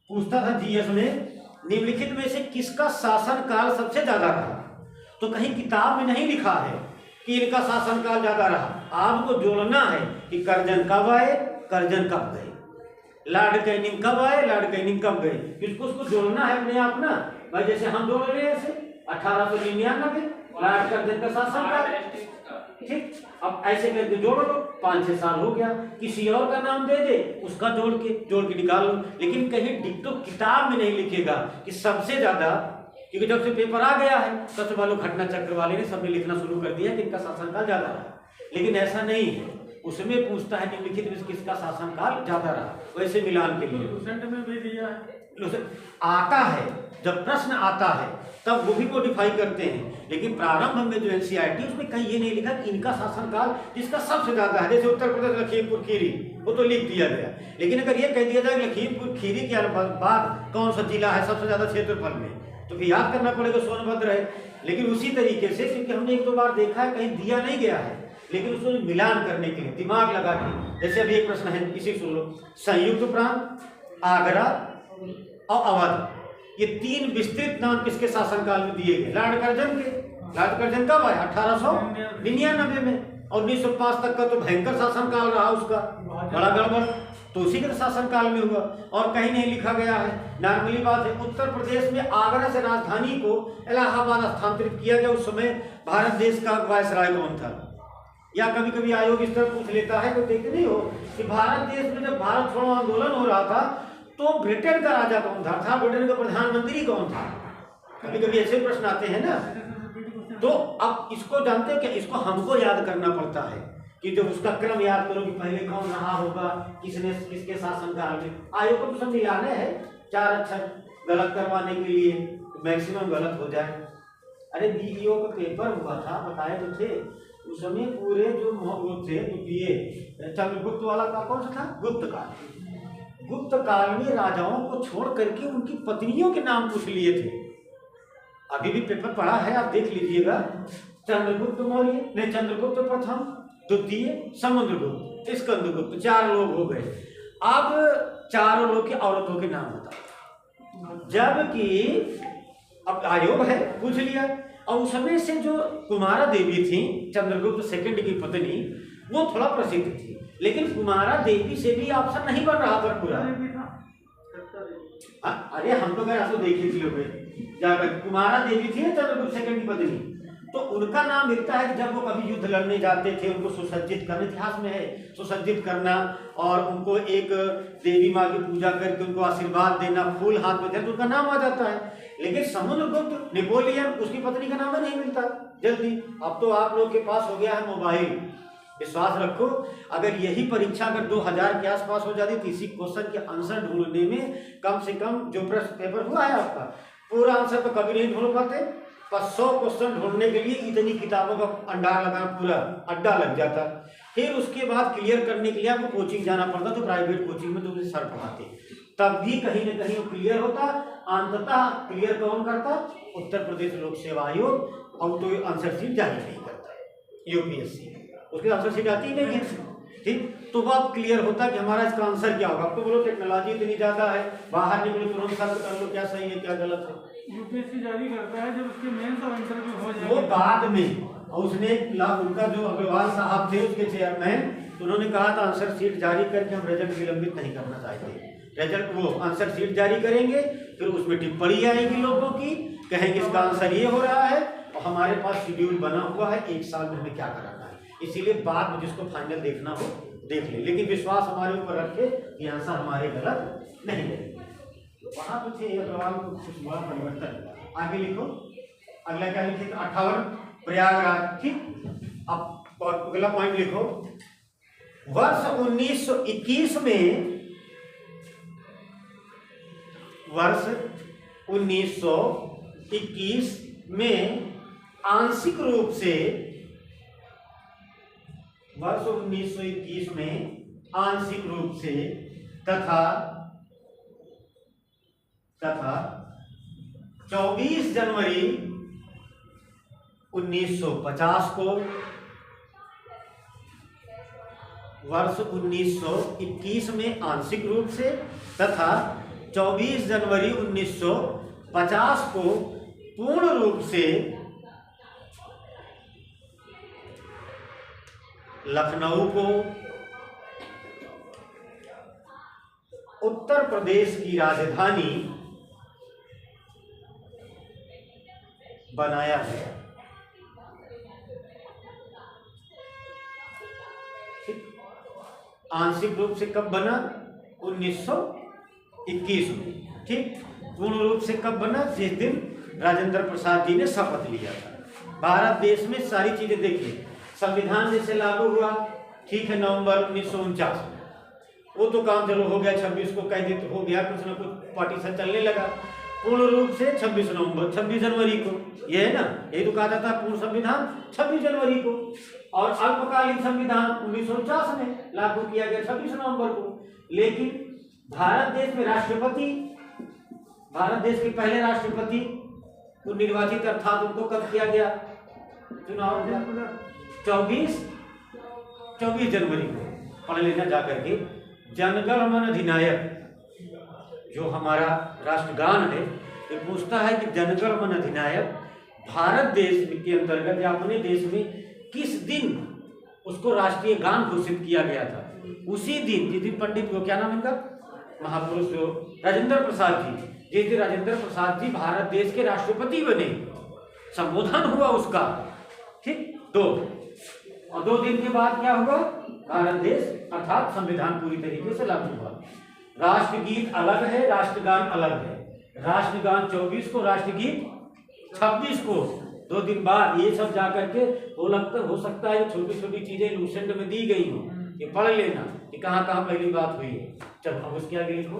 पूछता था, जीएस में, निम्नलिखित में से किसका शासनकाल सबसे ज्यादा रहा। तो कहीं किताब में नहीं लिखा है कि इनका शासनकाल ज्यादा रहा, आपको जोड़ना है कि कर्जन कब आए, कर्जन कब गए, लॉर्ड कैनिंग कब आए, लॉर्ड कैनिंग कब गए, किसको उसको जोड़ना है अपने आप ना। भाई जैसे हम जोड़ रहे हैं ऐसे 1899 लॉर्ड कर्जन का शासनकाल, ठीक। अब ऐसे करके जोड़ लो, 5-6 साल हो गया, किसी और का नाम दे दे, उसका जोड़ के निकाल लो। लेकिन कहीं डिक्टो किताब में नहीं लिखेगा कि सबसे ज्यादा, क्योंकि जब से पेपर आ गया है सबसे पहले घटना चक्र वाले ने सबने लिखना शुरू कर दिया कि इनका शासनकाल ज्यादा रहा, लेकिन ऐसा नहीं है। उसमें पूछता है निम्नलिखित में किसका शासनकाल ज्यादा रहा, वैसे मिलान के लिए में भी दिया है। आता है, जब प्रश्न आता है तब वो भी कोडिफाई करते हैं, लेकिन प्रारंभ में जो एनसीईआरटी उसमें कहीं ये नहीं लिखा कि इनका शासनकाल जिसका सबसे ज्यादा है, जैसे उत्तर प्रदेश लखीमपुर खीरी, वो तो लिख दिया गया। लेकिन अगर ये कह दिया जाए लखीमपुर खीरी के बाद कौन सा जिला है सबसे ज्यादा क्षेत्रफल में, तो फिर याद करना पड़ेगा सोनभद्र है। लेकिन उसी तरीके से, क्योंकि हमने एक दो बार देखा है कहीं दिया नहीं गया है, लेकिन उसको मिलान करने के लिए दिमाग लगा के, जैसे अभी एक प्रश्न है, इसी सुन लो, संयुक्त प्रांत, आगरा और अवध, ये 3 विस्तृत नाम किसके शासनकाल में दिए गए? लॉर्ड कर्जन के। लॉर्ड कर्जन कब आया? 1899 में। और 1905 तक का तो भयंकर शासनकाल रहा उसका, बड़ा गड़बड़, तो उसी के शासनकाल में हुआ। और कहीं नहीं लिखा गया है। नॉर्मली बात है, उत्तर प्रदेश में आगरा से राजधानी को इलाहाबाद स्थानांतरित किया गया। उस समय भारत देश का वायसराय कौन था? या कभी कभी आयोग इस तरह पूछ लेता है, तो देखते नहीं हो कि भारत देश में जब भारत छोड़ो आंदोलन हो रहा था तो ब्रिटेन का राजा कौन था, ब्रिटेन का प्रधानमंत्री कौन था? कभी कभी ऐसे प्रश्न आते हैं ना। तो अब इसको जानते हो क्या? इसको हमको याद करना पड़ता है कि जब उसका क्रम याद करो कि पहले कौन रहा होगा, किसने किसके शासनकाल में। आयोग को तो सब मिलाने हैं 4 अक्षर गलत करवाने के लिए, मैक्सिमम गलत हो जाए। अरे बीईओ का पेपर हुआ था, बताए तो थे उस समय, पूरे जो थे ये चंद्रगुप्त वाला का कौन सा था? गुप्त काल। गुप्त काल में राजाओं को छोड़ करके उनकी पत्नियों के नाम पूछ लिए थे। अभी भी पेपर पढ़ा है, आप देख लीजिएगा। चंद्रगुप्त मौर्य ने, चंद्रगुप्त प्रथम, द्वितीय, समुद्रगुप्त, स्कंदगुप्त, 4 लोग हो गए। अब चारों लोग की औरतों के नाम बताओ, जबकि अब आयोग है, पूछ लिया। और उस समय से जो कुमारा देवी थी, चंद्रगुप्त सेकंड की पत्नी, वो थोड़ा प्रसिद्ध थी, लेकिन कुमारा देवी से भी ऑप्शन नहीं बन रहा पर पूरा। अरे हम तो गए, तो देखे थी जाकर, कुमारा देवी थी ना चंद्रगुप्त सेकंड की पत्नी, तो उनका नाम मिलता है जब वो कभी युद्ध लड़ने जाते थे, उनको सुसज्जित करना, इतिहास में है सुसज्जित करना, और उनको एक देवी माँ की पूजा करके उनको आशीर्वाद देना, फूल हाथ में देना, तो उनका नाम आ जाता है। लेकिन समुद्रगुप्त, नेपोलियन, उसकी पत्नी का नाम नहीं मिलता जल्दी। अब तो आप लोग के पास हो गया है मोबाइल, विश्वास रखो, अगर यही परीक्षा अगर 2000 के आसपास हो जाती तो इसी क्वेश्चन के आंसर ढूंढने में कम से कम जो प्रश्न पेपर हुआ है आपका, पूरा आंसर तो कभी नहीं ढूंढ पाते, पर 100 क्वेश्चन ढूंढने के लिए इतनी किताबों का अंडा लगा, पूरा अड्डा लग जाता। फिर उसके बाद क्लियर करने के लिए आपको कोचिंग जाना पड़ता, तो प्राइवेट कोचिंग में तो मुझे सर पढ़ाते, तब भी कहीं ना कहीं वो क्लियर होता। अंततः क्लियर कौन करता? उत्तर प्रदेश लोक सेवा आयोग। और तो आंसर शीट जारी नहीं करता यूपीएससी, उसके आंसर शीट आती ही नहीं है, ठीक। तो वो अब क्लियर होता कि हमारा इसका आंसर क्या होगा। अब तो बोलो टेक्नोलॉजी इतनी ज्यादा है, बाहर निकलो तुरंत सर्च कर लो क्या सही है क्या गलत है। यूपीएससी जारी करता है जब उसके मेंस और इंटरव्यू हो जाए, वो बाद में। और उसने उनका जो अग्रवाल साहब थे उसके चेयरमैन, उन्होंने कहा था आंसर शीट जारी करके हम रिजल्ट विलंबित नहीं करना चाहते। रिजल्ट वो आंसर शीट जारी करेंगे, फिर उसमें टिप्पणी आएगी लोगों की, कहेंगे इसका आंसर ये हो रहा है, और हमारे पास शेड्यूल बना हुआ है 1 साल में हमें क्या कराना है। इसीलिए बाद में जिसको फाइनल देखना हो देख ले, लेकिन विश्वास हमारे ऊपर रखे कि आंसर हमारे गलत नहीं है। वहां तो थे अग्रवाल को कुछ बड़ा परिवर्तन। आगे लिखो, अगला क्या लिखे? 58 प्रयागराज, ठीक। अब अगला पॉइंट लिखो, वर्ष 1921 में, वर्ष 1921 में आंशिक रूप से, वर्ष 1921 में आंशिक रूप से तथा 24 जनवरी 1950 को, वर्ष 1921 में आंशिक रूप से तथा 24 जनवरी 1950 को पूर्ण रूप से लखनऊ को उत्तर प्रदेश की राजधानी बनाया है। आंशिक रूप से कब बना? 1921 में, ठीक। पूर्ण रूप से कब बना? जिस दिन राजेंद्र प्रसाद जी ने शपथ लिया था। भारत देश में सारी चीजें देखिए, संविधान जैसे लागू हुआ, ठीक है, नवंबर 1949 में, वो तो काम चलो हो गया, 26 को कह देते हो गया, कुछ ना कुछ पार्टीशन चलने लगा। पूर्ण रूप से 26 जनवरी को, ये है ना, यही तो कहा जाता है पूर्ण संविधान 26 जनवरी को। और अल्पकालीन संविधान 1949 में लागू किया गया 26 नवंबर को। लेकिन भारत देश में राष्ट्रपति, भारत देश के पहले राष्ट्रपति को निर्वाचित अर्थात उनको कब किया गया चुनाव? 24 जनवरी को। पढ़ लेना जा करके। जनगण मन अधिनायक जो हमारा राष्ट्रगान है, ये पूछता है कि जनगण मन अधिनायक भारत देश के अंतर्गत या अपने देश में किस दिन उसको राष्ट्रीय गान घोषित किया गया था? उसी दिन, जिस दिन पंडित को, क्या नाम इनका, महापुरुष जो राजेंद्र प्रसाद जी, जिस दिन राजेंद्र प्रसाद जी भारत देश के राष्ट्रपति बने, संबोधन हुआ उसका, ठीक, 2 और 2 दिन के बाद क्या हुआ? भारत देश अर्थात संविधान पूरी तरीके से लागू हुआ। राष्ट्रगीत अलग है, राष्ट्रगान अलग है। राष्ट्रगान 24 को, राष्ट्रगीत 26 को, 2 दिन बाद। ये सब जाकर के हो सकता है छोटी छोटी चीजें लूसेंट में दी गई हो, ये पढ़ लेना कि कहाँ कहाँ पहली बात हुई है। चलो अब उसके आगे लिखो।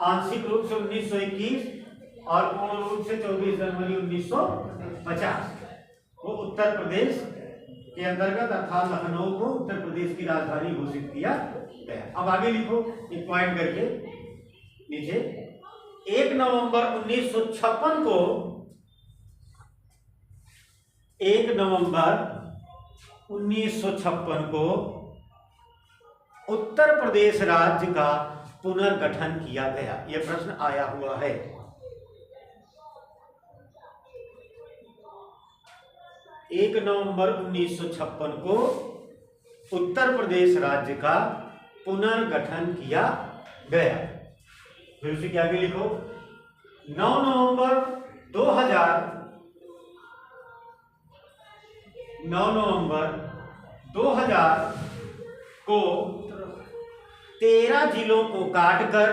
आंशिक रूप से 1921 और पूर्ण रूप से 24 जनवरी 1950 वो उत्तर प्रदेश के अंतर्गत अर्थात लखनऊ को उत्तर प्रदेश की राजधानी घोषित किया गया। अब आगे लिखो एक पॉइंट करके नीचे। 1 नवंबर 1956 को, 1 नवंबर 1956 को उत्तर प्रदेश राज्य का पुनर्गठन किया गया। यह प्रश्न आया हुआ है। 1 नवंबर 1956 को उत्तर प्रदेश राज्य का पुनर्गठन किया गया। फिर उसे क्या आगे लिखो। 9 नवंबर 2000 को 13 जिलों को काटकर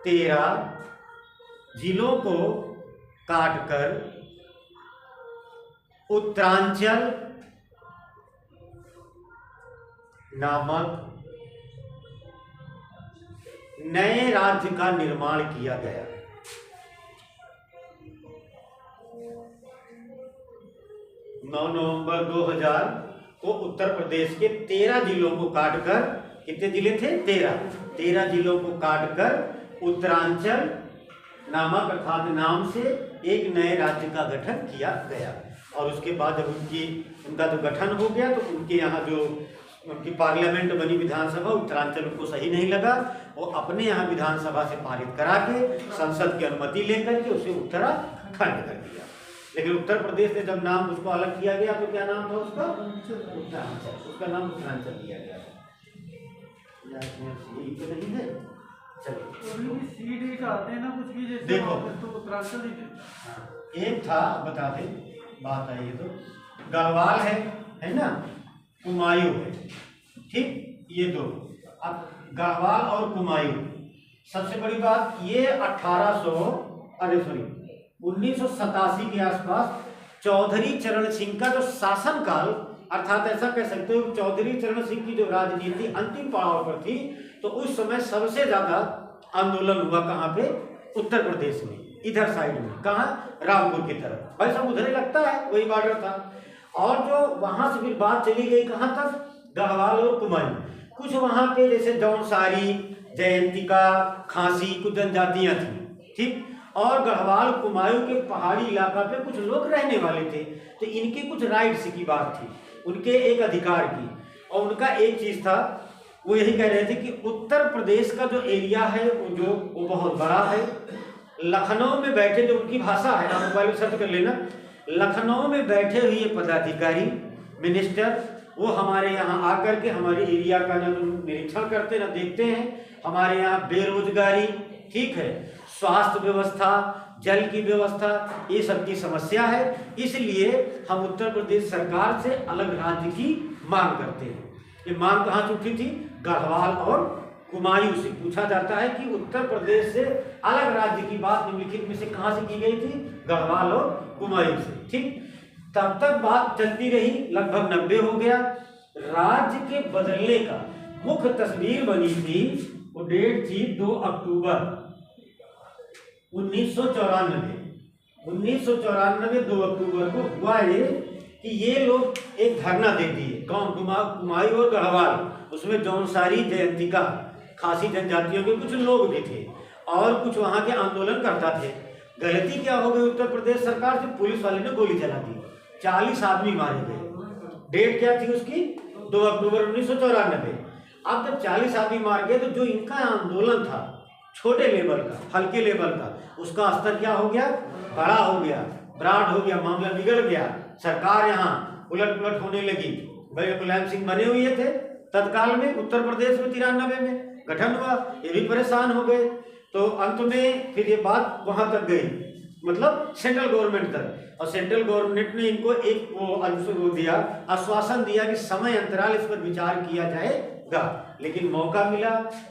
13 जिलों को काटकर उत्तरांचल नामक नए राज्य का निर्माण किया गया। नवंबर 2000 को उत्तर प्रदेश के 13 जिलों को काटकर, कितने जिले थे? 13 जिलों को काटकर उत्तरांचल नामक अर्थात नाम से एक नए राज्य का गठन किया गया। और उसके बाद जब उनका जो गठन हो गया तो उनके यहाँ जो उनकी पार्लियामेंट बनी विधानसभा, उत्तरांचल उनको सही नहीं लगा, वो अपने यहाँ विधानसभा से पारित करा के संसद की अनुमति लेकर के उसे उत्तराखंड कर दिया। लेकिन उत्तर प्रदेश ने जब नाम उसको अलग किया गया तो क्या नाम था उसका? उत्तरांचल। उसका नाम उत्तरांचल दिया गया। यही तो नहीं है। चलिए सीडी चाहते हैं ना कुछ भी, जैसे देखो तो उत्तरांचल ही एक था, बता दे बात आई है तो गढ़वाल है ना, कुमायूं है, ठीक, ये दो। अब गढ़वाल और कुमायूं, सबसे बड़ी बात ये 1987 के आसपास चौधरी चरण सिंह का जो शासनकाल, अर्थात ऐसा कह सकते हो चौधरी चरण सिंह की जो राजनीति अंतिम पड़ाव पर थी, तो उस समय सबसे ज्यादा आंदोलन हुआ कहाँ पे? उत्तर प्रदेश में, इधर साइड में। कहाँ? रामपुर की तरफ। भाई सब उधर ही लगता है, वही बॉर्डर था। और जो वहां से फिर बात चली गई कहाँ तक? गढ़वाल और कुमायूं। कुछ वहां पे जैसे जौनसारी, जयंतिका, खासी कुछ जनजातियां थी, ठीक। और गढ़वाल कुमायूं के पहाड़ी इलाका पे कुछ लोग रहने वाले थे, तो इनके कुछ राइट्स की बात थी, उनके एक अधिकार की। और उनका एक चीज था, वो यही कह रहे थे कि उत्तर प्रदेश का जो एरिया है वो बहुत बड़ा है। लखनऊ में बैठे, जो उनकी भाषा है, आप मोबाइल में सर्च कर लेना, लखनऊ में बैठे हुए पदाधिकारी, मिनिस्टर, वो हमारे यहाँ आकर के हमारे एरिया का ना निरीक्षण करते ना देखते हैं। हमारे यहाँ बेरोजगारी, ठीक है, स्वास्थ्य व्यवस्था, जल की व्यवस्था, ये सब की समस्या है। इसलिए हम उत्तर प्रदेश सरकार से अलग राज्य की मांग करते हैं। ये मांग कहाँ से उठी थी? गढ़वाल और कुमायूं से। पूछा जाता है कि उत्तर प्रदेश से अलग राज्य की बात निम्नलिखित में से कहाँ से की गई थी? गढ़वाल और कुमायूं से, ठीक। तब तक बात चलती रही, लगभग 90 हो गया। राज्य के बदलने का मुख्य तस्वीर बनी थी, वो डेट थी 2 अक्टूबर 1994। 1994 2 अक्टूबर को हुआ ये कि ये लोग एक धरना दे दिए, कौन, कुमायूं और गढ़वाल, उसमें जौनसारी जयंतिका खासी जनजातियों के कुछ लोग भी थे और कुछ वहां के आंदोलनकर्ता थे। गलती क्या हो गई उत्तर प्रदेश सरकार से, पुलिस वाले ने गोली चला दी, 40 आदमी मारे गए। डेट क्या थी उसकी, 2 अक्टूबर 1994। अब जब 40 आदमी मार गए तो जो इनका आंदोलन था छोटे लेवल का, हल्के लेवल का, उसका स्तर क्या हो गया, बड़ा हो गया, ब्राड हो गया, मामला बिगड़ गया। सरकार यहाँ उलट पुलट होने लगी। भाई मुलायम सिंह बने हुए थे तत्काल में, उत्तर प्रदेश में 93 में गठन हुआ, ये भी परेशान हो गए। तो अंत में फिर ये बात वहां तक गई, मतलब सेंट्रल गवर्नमेंट तक, और सेंट्रल गवर्नमेंट ने इनको एक वो दिया, आश्वासन दिया कि समय अंतराल इस पर विचार किया जाएगा। लेकिन मौका मिला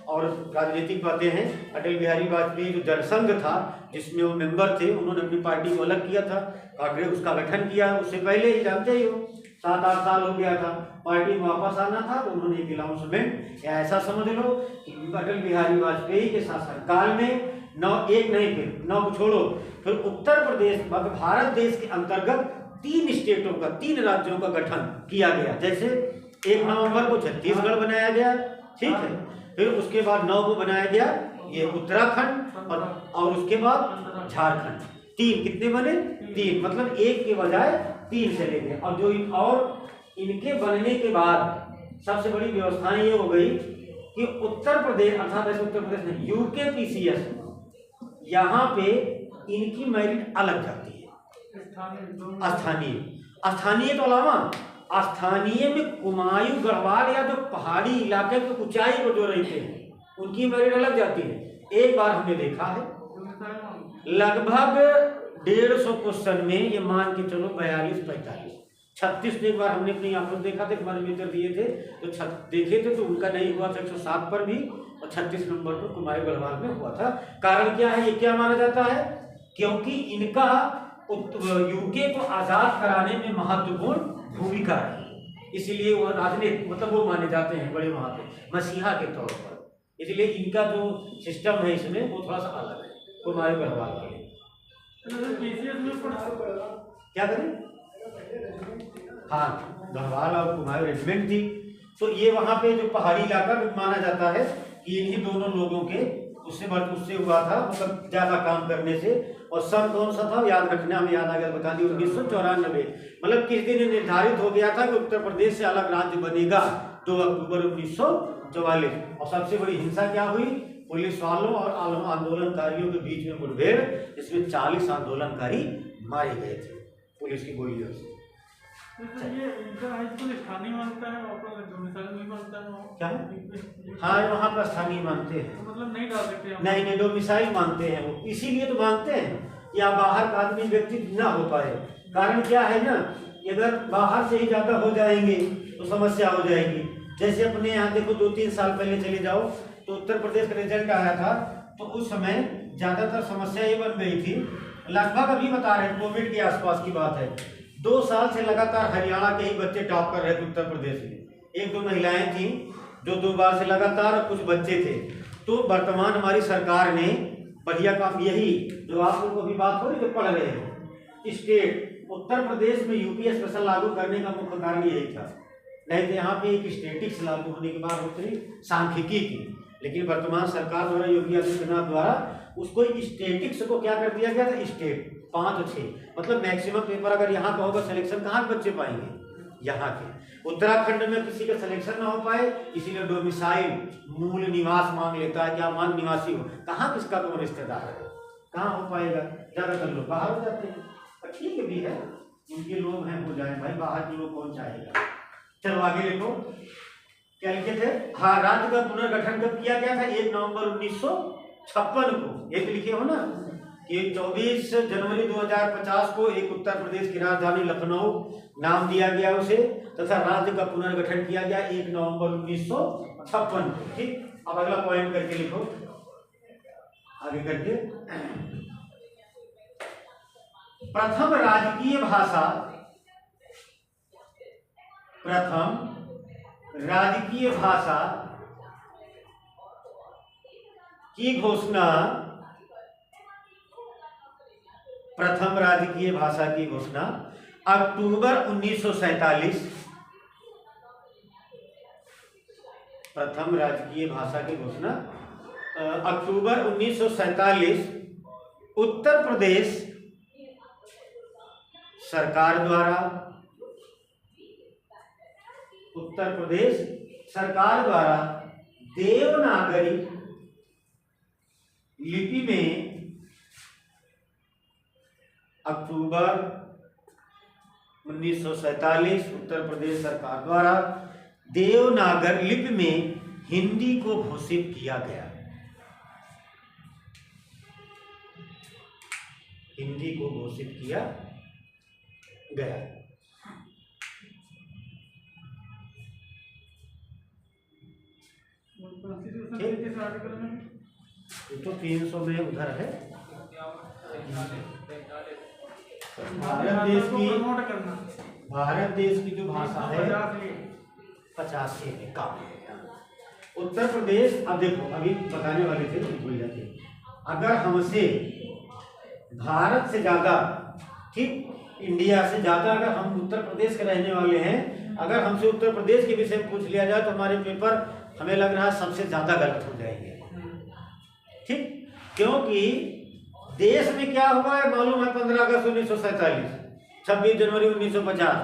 और राजनीतिक बातें हैं, अटल बिहारी वाजपेयी जो जनसंघ था जिसमें वो मेंबर थे, उन्होंने अपनी पार्टी को अलग किया था, कांग्रेस उसका गठन किया। उससे पहले ही जानते ही हो 7-8 साल हो गया था, पार्टी में वापस आना था, तो उन्होंने एक अनाउंसमेंट, या ऐसा समझ लो कि अटल बिहारी वाजपेयी के शासनकाल में 9 को छोड़ो, फिर उत्तर प्रदेश भारत देश के अंतर्गत 3 स्टेटों का, 3 राज्यों का गठन किया गया। जैसे 1 नवंबर को छत्तीसगढ़ बनाया गया, ठीक है, फिर उसके बाद 9 को बनाया गया ये उत्तराखंड, और उसके बाद झारखंड। 3 कितने बने, 3, मतलब 1 के बजाय 3 चले गए। और जो और इनके बनने के बाद सबसे बड़ी व्यवस्थाएं ये हो गई कि उत्तर प्रदेश, अर्थात उत्तर प्रदेश नहीं, यूकेपीसीएस, यहाँ पे इनकी मेरिट अलग जाती है। स्थानीय तो अलावा स्थानीय में कुमायूं गढ़वाल या जो पहाड़ी इलाके के ऊंचाई पर जो रहते हैं उनकी मेरिट अलग जाती है। एक बार हमने देखा है लगभग 150 क्वेश्चन में, ये मान के चलो 42-45, 36 एक बार हमने अपनी आंखों देखा था, हमारे मित्र दिए थे तो देखे थे, तो उनका नहीं हुआ था 107 पर भी, और 36 नंबर पर कुमायूं गढ़वाल में हुआ था। कारण क्या है, ये क्या माना जाता है, क्योंकि इनका यूके को आजाद कराने में महत्वपूर्ण भूमिका है, इसलिए वो राजनीतिक, मतलब वो माने जाते हैं बड़े वहां पे मसीहा के तौर पर। इसलिए इनका जो सिस्टम है इसमें वो थोड़ा सा अलग है कुमायूं गढ़वाल के लिए। क्या करें, हाँ, गढ़वाल और कुमायूं रेजिमेंट थी, तो ये वहां पे जो पहाड़ी इलाका भी माना जाता है कि इन्हीं दोनों लोगों के उससे हुआ था, मतलब ज्यादा काम करने से। और सन कौन सा था याद रखना, हमें याद आ गया, बता दी 1994, मतलब किस दिन निर्धारित हो गया था कि उत्तर प्रदेश से अलग राज्य बनेगा, 2 अक्टूबर 1944। और सबसे बड़ी हिंसा क्या हुई, पुलिस वालों और आंदोलनकारियों के बीच में मुठभेड़, जिसमें 40 आंदोलनकारी मारे गए थे पुलिस की गोलियों से। ये स्थानीय मानता है, नहीं मानता है क्या? हाँ, वहाँ पर स्थानीय मानते हैं, तो मतलब नहीं डाल सकते, नहीं डोमिसाइल मानते हैं वो, इसीलिए तो मानते हैं या बाहर का आदमी व्यक्ति ना हो पाए। कारण क्या है ना, अगर बाहर से ही ज्यादा हो जाएंगे तो समस्या हो जाएगी। जैसे अपने यहाँ देखो 2-3 साल पहले चले जाओ तो उत्तर प्रदेश का रिजल्ट आया था, तो उस समय ज्यादातर समस्या ये बन गई थी, लगभग अभी बता रहे हैं कोविड के आसपास की बात है, 2 साल से लगातार हरियाणा के ही बच्चे टॉप कर रहे थे उत्तर प्रदेश में। 1-2 महिलाएं थी जो 2 बार से लगातार, और कुछ बच्चे थे। तो वर्तमान हमारी सरकार ने बढ़िया काम, यही जो आप लोगों को भी बात हो रही जो पढ़ रहे हैं, स्टेट उत्तर प्रदेश में यूपी स्पेशल लागू करने का मुख्य कारण यही था। नहीं तो यहाँ पे एक स्टेटिक्स लागू होने के बाद होती सांख्यिकी की, लेकिन वर्तमान सरकार द्वारा, योगी आदित्यनाथ द्वारा, उसको स्टेटिक्स को क्या कर दिया गया था, स्टेट 5 और 6, मतलब मैक्सिमम पेपर अगर यहाँ का होगा, सिलेक्शन कहाँ बच्चे पाएंगे, यहाँ के। उत्तराखंड में किसी का सिलेक्शन ना हो पाए, इसीलिए डोमिसाइल, मूल निवास मांग लेता है, क्या मान निवासी हो, कहाँ किसका कौन रिश्तेदार है, कहाँ हो पाएगा, ज्यादातर लोग बाहर हो जाते हैं। ठीक भी है, उनके लोग हैं, हो जाए भाई, बाहर के लोग कौन चाहेगा। चलो आगे लिखो, क्या लिखे थे, हाँ, राज्य का पुनर्गठन कब किया गया था, 1 नवंबर 1956 को, एक लिखे हो ना कि 24 जनवरी 2050 को एक उत्तर प्रदेश की राजधानी लखनऊ नाम दिया गया उसे, तथा राज्य का पुनर्गठन किया गया 1 नवंबर 1956 को। ठीक, अब अगला पॉइंट करके लिखो, आगे करके, प्रथम राजकीय भाषा राजकीय भाषा की घोषणा, प्रथम राजकीय भाषा की घोषणा अक्टूबर 1947, प्रथम राजकीय भाषा की घोषणा अक्टूबर 1947 उत्तर प्रदेश सरकार द्वारा, उत्तर प्रदेश सरकार द्वारा देवनागरी लिपि में अक्टूबर 1947 उत्तर प्रदेश सरकार द्वारा देवनागरी लिपि में हिंदी को घोषित किया गया, हिंदी को घोषित किया गया। तो 300 में उधर है। भारत देश की जो भाषा है 85 में कम। उत्तर प्रदेश, अब देखो अभी बताने वाले थे तो भूल जाते, अगर हमसे भारत से ज्यादा, ठीक, इंडिया से ज्यादा अगर हम उत्तर प्रदेश के रहने वाले हैं, अगर हमसे उत्तर प्रदेश के विषय में पूछ लिया जाए तो हमारे पेपर हमें लग रहा है सबसे ज्यादा गलत हो जाएंगे, ठीक, क्योंकि देश में क्या हुआ है मालूम है, 15 अगस्त 1947, 26 जनवरी 1950,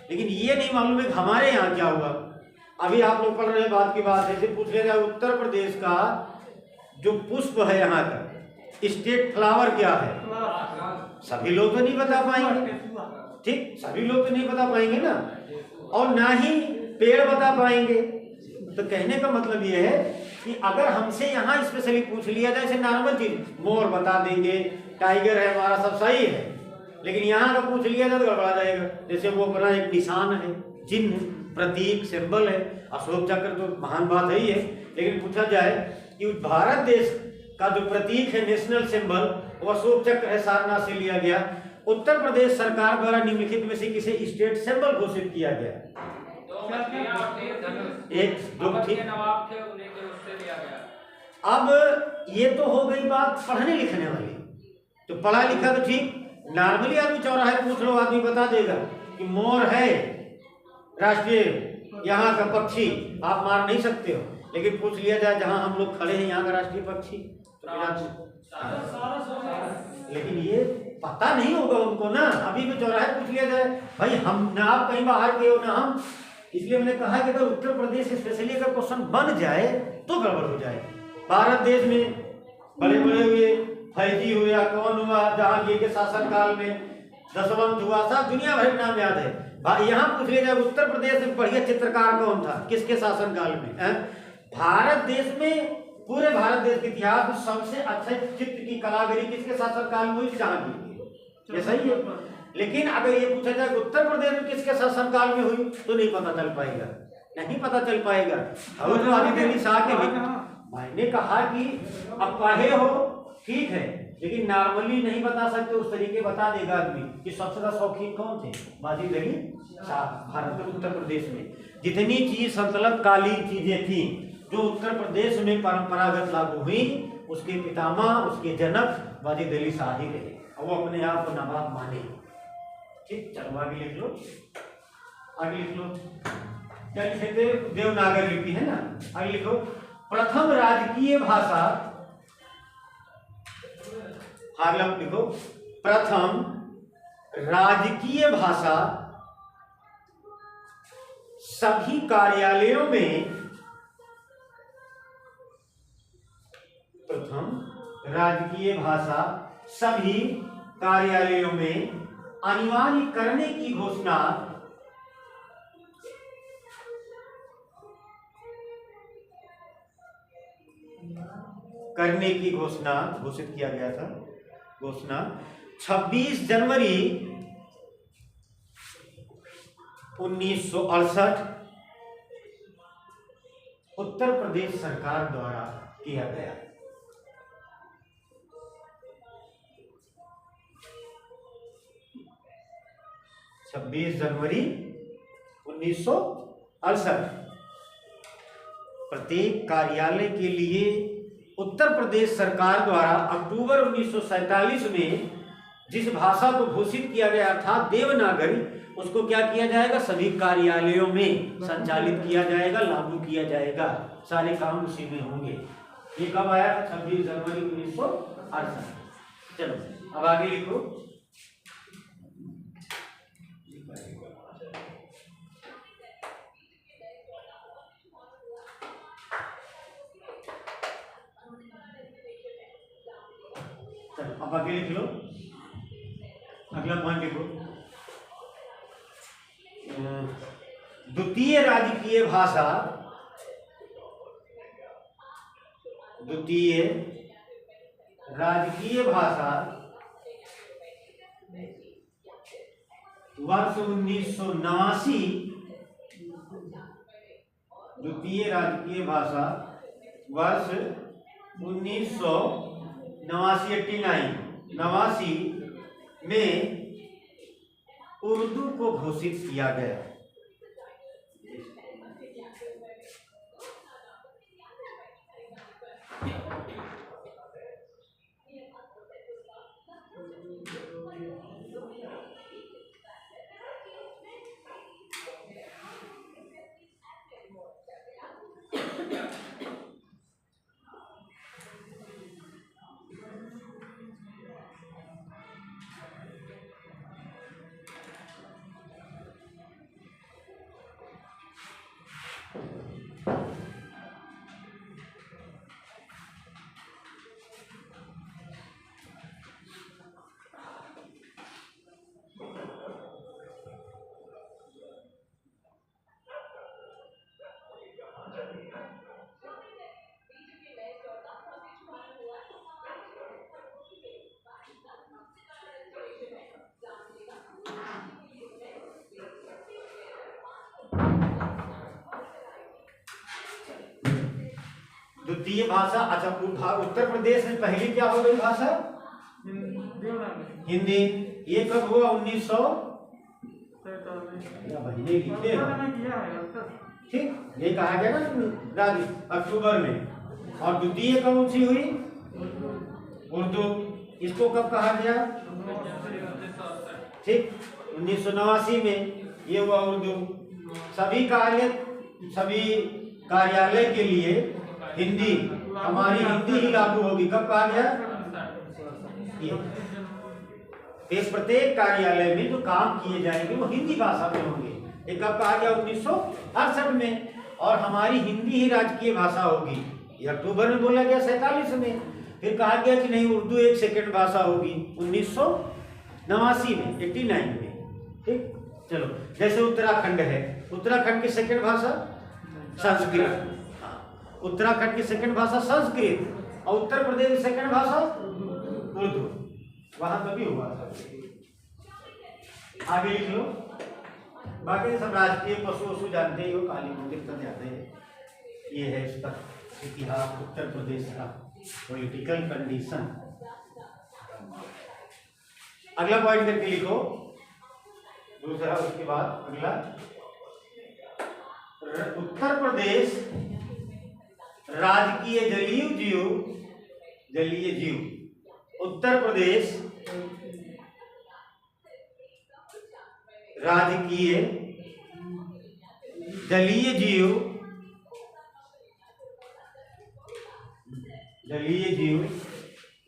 लेकिन ये नहीं मालूम है कि हमारे यहाँ क्या हुआ। अभी आप लोग पढ़ रहे हैं, बात की बात है, पूछ लिया जाए उत्तर प्रदेश का जो पुष्प है यहाँ का स्टेट फ्लावर क्या है, सभी लोग तो नहीं बता पाएंगे, ठीक, सभी लोग तो नहीं बता पाएंगे ना, और ना ही पेड़ बता पाएंगे। तो कहने का मतलब ये है कि अगर हमसे यहाँ स्पेशली पूछ लिया जाए, जैसे नॉर्मल चीज, मोर बता देंगे, टाइगर है हमारा, सब सही है, लेकिन यहाँ का पूछ लिया जाए तो गड़बड़ा जाएगा। जैसे वो अपना एक निशान है, चिन्ह, प्रतीक, सिंबल है, अशोक चक्र तो महान बात है ही है, लेकिन पूछा जाए कि भारत देश का जो प्रतीक है, नेशनल सिंबल, वो अशोक चक्र है, सारनाथ से लिया गया। उत्तर प्रदेश सरकार द्वारा निम्नलिखित में से किसे स्टेट सिंबल घोषित किया गया? एक दो, ठीक। अब ये तो हो गई बात पढ़ने लिखने वाली, तो पढ़ा लिखा तो ठीक, नॉर्मली आदमी चौराहे पूछ लो, आदमी बता देगा कि मोर है राष्ट्रीय यहाँ का पक्षी, आप मार नहीं सकते हो, लेकिन पूछ लिया जाए जहाँ हम लोग खड़े हैं यहाँ का राष्ट्रीय पक्षी, तो लेकिन ये पता नहीं होगा उनको ना। अभी भी चौराहे पूछ लिया जाए, भाई हम ना, आप कहीं बाहर के हो ना हम, इसलिए मैंने कहा कि अगर उत्तर प्रदेश स्पेशली अगर क्वेश्चन बन जाए तो गड़बड़ हो जाए। भारत देश में बड़े बड़े हुए फैजी हुआ, कौन हुआ, जहांगीर के शासनकाल में दशवंत हुआ, सब दुनिया भर के नाम याद है। यहाँ पूछ लिया जाए उत्तर प्रदेश में बढ़िया चित्रकार कौन था, किसके शासनकाल में? भारत देश में, पूरे भारत देश के इतिहास में सबसे अच्छे चित्र की कलाकारी किसके शासनकाल में हुई? जहांगीर। ये सही है, लेकिन अगर ये पूछा जाए उत्तर प्रदेश में किसके शासनकाल में हुई तो नहीं पता चल पाएगा, नहीं पता चल पाएगा। और जो आदि दिल्ली शाह के भी मैंने कहा कि अब पढ़े हो ठीक है, लेकिन नॉर्मली नहीं बता सकते, उस तरीके बता देगा आदमी कि सबसे ज्यादा शौकीन कौन थे? बाजी दिल्ली शाह। भारत में उत्तर प्रदेश में जितनी चीज सल्तनत काली चीजें थी जो उत्तर प्रदेश में परंपरागत लागू हुई, उसके पितामह, उसके जनक बाजी दिल्ली शाह ही रहे, और वो अपने आप को नवाब माने। ठीक, चलो आगे लिख लो, आगे लिख लो। क्या लिखे थे? देवनागरी लिपि है ना। आगे लिखो, प्रथम राजकीय भाषा, आगे लिखो, प्रथम राजकीय भाषा सभी कार्यालयों में, प्रथम राजकीय भाषा सभी कार्यालयों में अनिवार्य करने की घोषणा घोषित किया गया था। घोषणा 26 जनवरी 1968 उत्तर प्रदेश सरकार द्वारा किया गया। छब्बीस जनवरी 1968 प्रत्येक कार्यालय के लिए उत्तर प्रदेश सरकार द्वारा अक्टूबर 1947 में जिस भाषा को घोषित किया गया अर्थात देवनागरी, उसको क्या किया जाएगा, सभी कार्यालयों में संचालित किया जाएगा, लागू किया जाएगा, सारे काम उसी में होंगे। ये कब आया था? 26 जनवरी 1968। चलो अब आगे लिखो। चलो अब आगे लिख लो, अगला पॉइंट लिखो। द्वितीय राजकीय भाषा, द्वितीय राजकीय भाषा वर्ष 1989, द्वितीय राजकीय भाषा वर्ष 1989 में उर्दू को घोषित किया गया। द्वितीय भाषा, अच्छा उत्तर प्रदेश में पहली क्या हो गई भाषा? हिंदी। ये कब हुआ? 1900 ठीक, ये कहा गया ना अक्टूबर में। और द्वितीय कौन सी हुई? उर्दू। इसको कब कहा गया? ठीक, 1989 में ये हुआ उर्दू। सभी कार्यालय के लिए हिंदी, हमारी हिंदी ही लागू होगी। कब कहा गया? इस प्रत्येक कार्यालय में जो काम किए जाएंगे वो हिंदी भाषा में होंगे। ये कब कहा गया? 1968 में। और हमारी हिंदी ही राजकीय भाषा होगी, ये अक्टूबर में बोला गया 47 में। फिर कहा गया कि नहीं, उर्दू एक सेकंड भाषा होगी 1989 में, 89 में। ठीक, चलो जैसे उत्तराखंड है, उत्तराखंड की सेकंड भाषा संस्कृत, उत्तराखंड की सेकंड भाषा संस्कृत, और उत्तर प्रदेश की सेकंड भाषा उर्दू। वहां कभी हुआ था। आगे लिख लो। बाकी सब राष्ट्रीय पशु जानते ही हो, काली मंदिर तक जाते हैं। ये है इसका इतिहास, उत्तर प्रदेश का पॉलिटिकल कंडीशन। अगला पॉइंट करके लिखो, दूसरा। उसके बाद अगला, उत्तर प्रदेश राजकीय जलीय जीव, उत्तर प्रदेश राजकीय जलीय जीव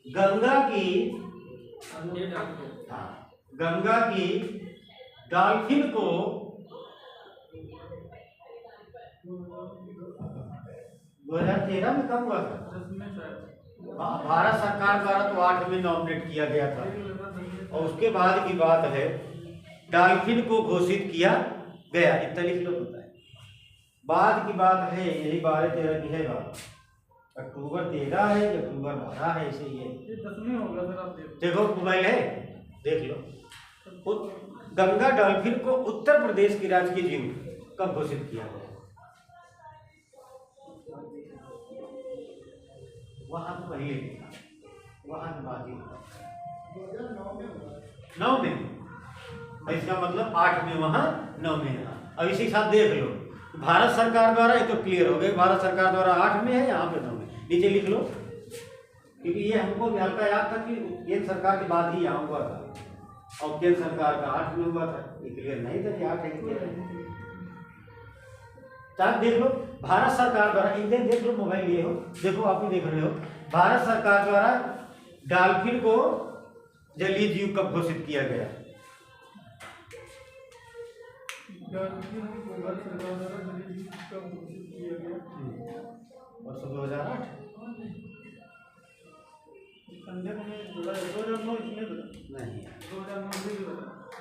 गंगा की डॉल्फिन को 2013 में कब हुआ था? भारत सरकार द्वारा तो 8 में नॉमिनेट किया गया था। और उसके बाद की बात है, डॉल्फिन को घोषित किया गया। इतना लिख लो, होता है। बाद की बात है, यही 12-13 की है बात। अक्टूबर 13 है, अक्टूबर 12 है, ऐसे ही है। 10 होगा सर, आप देखो मोबाइल है, देख लो। गंगा डॉल्फिन को उत्तर प्रदेश की राजकीय जीव कब घोषित किया गया? वहां तो पहले था, वहां बाकी 9 में, इसका मतलब 8 में वहां, 9 में यहाँ। अब इसी के साथ देख लो, भारत सरकार द्वारा, ये तो क्लियर हो गया, भारत सरकार द्वारा 8 में है, यहाँ पे 9 में, नीचे लिख लो, क्योंकि ये हमको भी हल्का याद था कि केंद्र सरकार के बाद ही यहाँ हुआ था, और केंद्र सरकार का 8 में हुआ था, ये क्लियर नहीं था कि 8 है कि 13 है। चार देख लो, भारत सरकार द्वारा, इंडियन देख लो, मोबाइल लिए हो, देखो आप भी देख रहे हो, भारत सरकार द्वारा डॉल्फिन को जलीय जीव कब घोषित किया गया? वर्ष 2008 नहीं,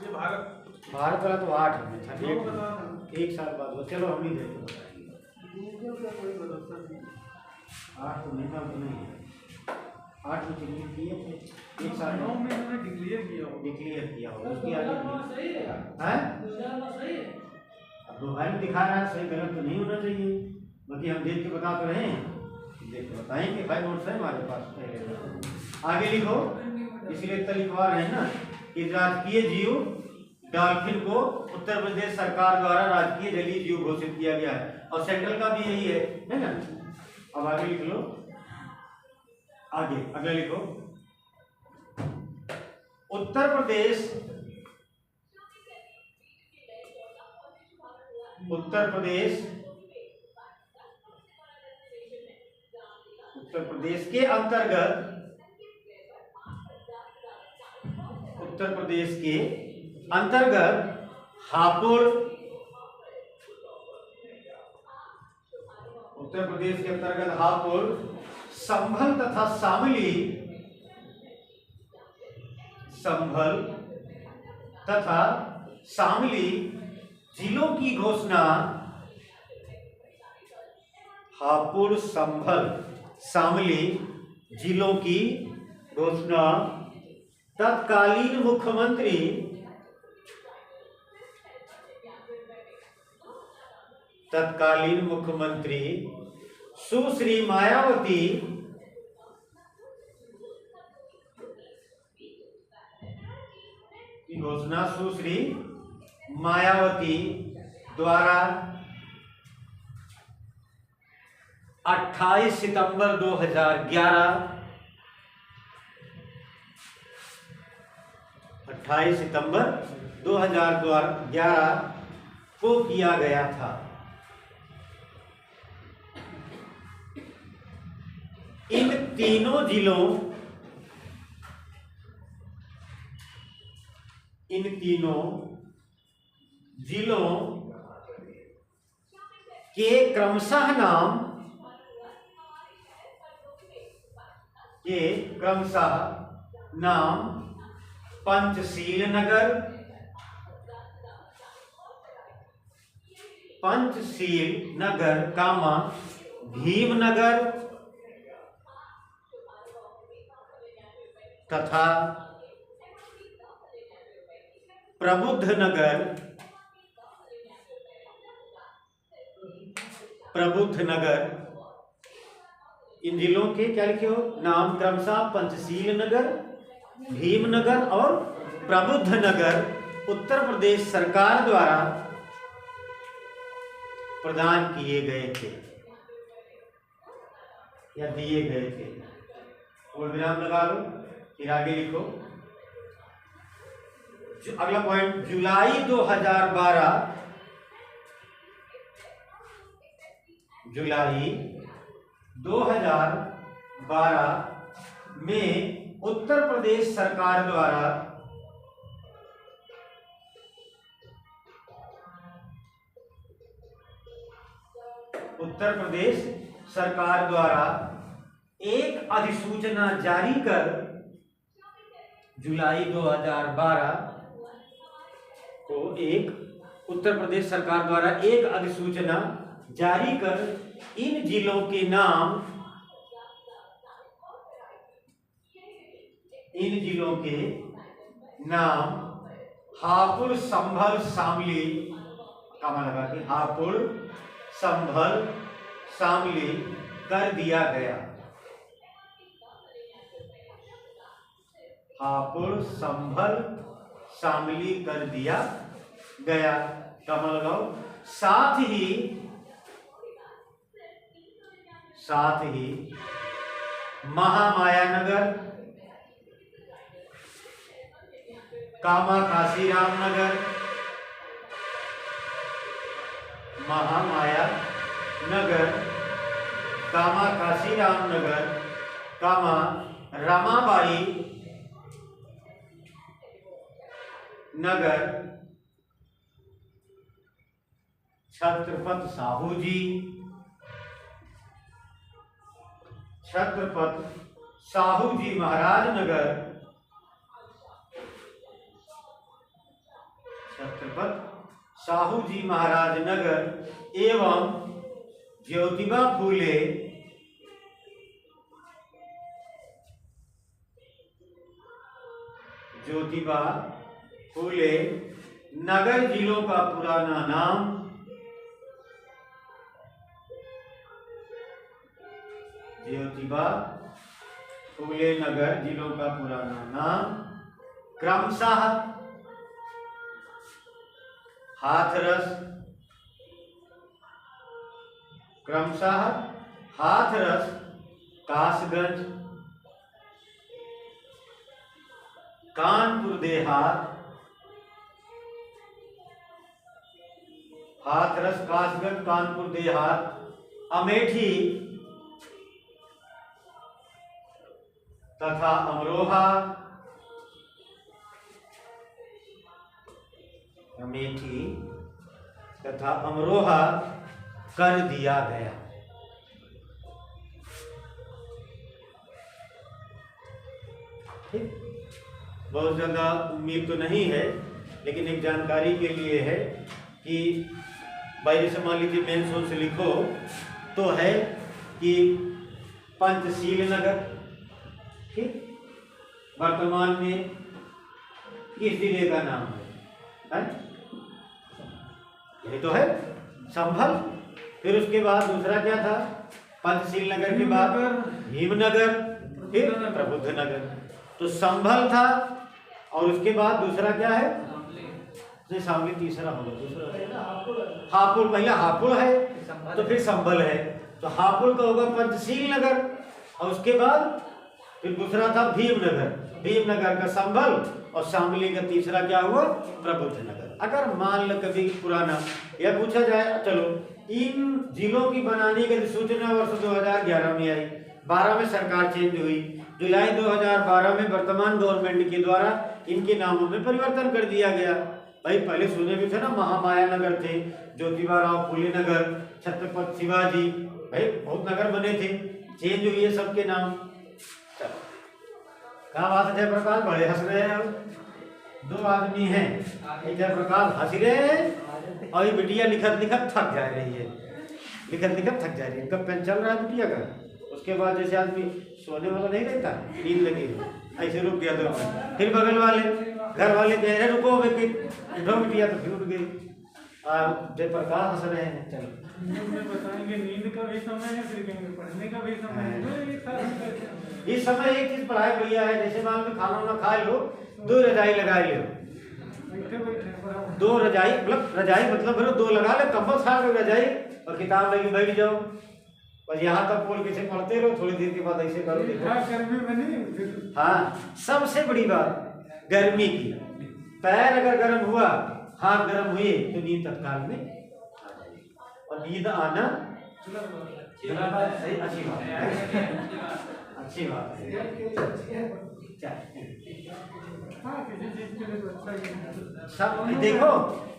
ये भारत वाला तो 8 में था, एक साल बाद वो, चलो हम ही देखो बताएंगे, 8 तो नहीं था, तो नहीं है, 8 में डिक्लेयर किए थे, एक साल 9 में उन्होंने डिक्लेयर किया होगा, उसकी आगे है। अब मोबाइल दिखा रहा है, सही गलत तो नहीं होना चाहिए, बाकी हम देख के बता तो रहे हैं, देख के बताएंगे, भाई नोट्स है हमारे पास पहले। आगे लिखो, इसलिए इतना लिखवा रहे हैं ना कि राजकीय जीव डॉल्फिन को उत्तर प्रदेश सरकार द्वारा राजकीय जलीय जीव घोषित किया गया है, और सेंट्रल का भी यही है ना। अब आगे लिख लो, आगे अगला लिखो, उत्तर प्रदेश के अंतर्गत, हापुड़, संभल तथा शामली जिलों की घोषणा, हापुड़, संभल, शामली जिलों की घोषणा तत्कालीन मुख्यमंत्री सुश्री मायावती की घोषणा, सुश्री मायावती द्वारा 28 सितंबर 2011 को किया गया था। इन तीनों जिलों के क्रमशः नाम पंचशील नगर, भीमनगर तथा प्रबुद्धनगर इन जिलों के क्या लिखे हो नाम क्रमशः पंचशील नगर, भीमनगर और प्रबुद्धनगर उत्तर प्रदेश सरकार द्वारा प्रदान किए गए थे या दिए गए थे। और विराम लगा लो, फिर आगे लिखो। अगला पॉइंट, जुलाई 2012 में उत्तर प्रदेश सरकार द्वारा एक अधिसूचना जारी कर जुलाई 2012 को उत्तर प्रदेश सरकार द्वारा एक अधिसूचना जारी कर इन जिलों के नाम हापुड़, संभल, शामली, कामा लगा के हापुड़, संभल, शामली कर दिया गया। हापुड़, संभल, शामली कर दिया गया। कामा लगाओ। साथ ही महामाया नगर, कामाकाशीराम नगर, महामाया नगर, कामाकाशीराम नगर, कामा रमाबाई नगर, छत्रपति साहू जी, छत्रपति साहू जी महाराज नगर, छत्रपति साहू जी महाराज नगर एवं ज्योतिबा फूले नगर जिलों का पुराना नाम ज्योतिबा फूले नगर जिलों का पुराना नाम क्रमशः हाथरस, कासगंज, कानपुर देहात, हाथरस, कासगंज, कानपुर देहात, अमेठी तथा अमरोहा, अमेठी तथा अमरोहा कर दिया गया। ठीक, बहुत ज़्यादा उम्मीद तो नहीं है, लेकिन एक जानकारी के लिए है कि भाई जैसे मान लीजिए मेन सोच से लिखो तो है कि पंचशील नगर, ठीक, वर्तमान में किस जिले का नाम है? यही तो है, संभल। फिर उसके बाद दूसरा क्या था? पंचशील नगर के बाद भीमनगर, फिर प्रबुद्ध नगर। तो संभल था और उसके बाद दूसरा क्या है? शामिल तीसरा होगा, दूसरा हापुड़, पहला हापुड़ है तो फिर संभल है, तो हापुड़ का होगा पंचशील नगर और उसके बाद फिर दूसरा था भीमनगर, भीमनगर का संभल और शामली का तीसरा क्या हुआ? प्रबुद्ध नगर। अगर मान लो कभी पुराना यह पूछा जाए, चलो इन जिलों की बनाने की सूचना वर्ष 2011 में आई, 12 में सरकार चेंज हुई, जुलाई 2012 में वर्तमान गवर्नमेंट के द्वारा इनके नामों में परिवर्तन कर दिया गया। भाई पहले सुने भी थे ना, महामाया नगर थे, ज्योतिबा राव फूले नगर, छत्रपति शिवाजी, भाई बहुत नगर बने थे, चेंज हुई है सबके नाम। क्या बात है जयप्रकाश, बड़े हंस रहे हैं। दो आदमी हैं, एक जयप्रकाश हंस रहे हैं और ये बिटिया लिखत थक जा रही है, लिखत थक जा रही है। इनका पेन चल रहा है बिटिया का, उसके बाद जैसे आदमी सोने वाला नहीं रहता, नींद लगी ऐसे रुक गया 2 मिनट, फिर बगल वाले घर वाले कह रहे रुको बिटिया, तो फिर उठ गई। जयप्रकाश हंस रहे हैं। चलो बताएंगे नींद का भी समय है, फिर कहेंगे पढ़ने का भी समय है। इस समय एक चीज पढ़ाई बढ़िया है, जैसे मान लो खाना वाना खा लो, 2 रजाई लगा लो, बैठे 2 रजाई मतलब फिर 2 लगा ले, कंबल साड़ के रजाई और किताब लेके बैठ जाओ, और यहाँ तक बोल के पढ़ते रहो, थोड़ी देर के बाद ऐसे करो। गर्मी में नहीं, हाँ, सबसे बड़ी बात गर्मी की, पैर अगर गर्म हुआ, हाथ गर्म हुए तो नींद तत्काल में आ जाएगी, और नींद आना अच्छी बात है, अच्छी बात है। सब देखो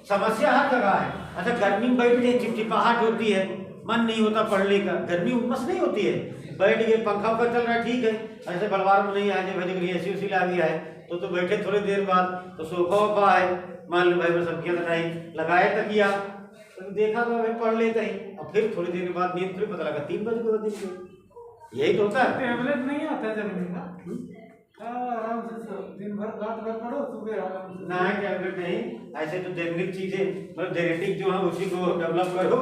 समस्या हर जगह है। अच्छा गर्मी में बैठते हैं, चिपचिपाहट होती है, मन नहीं होता पढ़ने का, गर्मी उमस नहीं होती है, बैठ गए पंखा उखा चल रहा है, ठीक है। ऐसे बलवार में नहीं आए, भाई एसी उसी ला गया है तो बैठे थोड़ी देर बाद, तो सोफा वोफा है, मान लो भाई मैं सब्जियां बनाई, लगाए तकिया, तो देखा तो भाई पढ़ लेते हैं, और फिर थोड़ी देर के बाद नींद खुली, पता लगा 3 बज गए। यही तो होता है। टैबलेट नहीं आता गर्मी का, आराम से दिन भर रात भर पढ़ो, सुबह आराम से। ना टैबलेट नहीं, ऐसे जो जेनेरिक चीजें, मतलब जेनेटिक जो है उसी को डेवलप करो।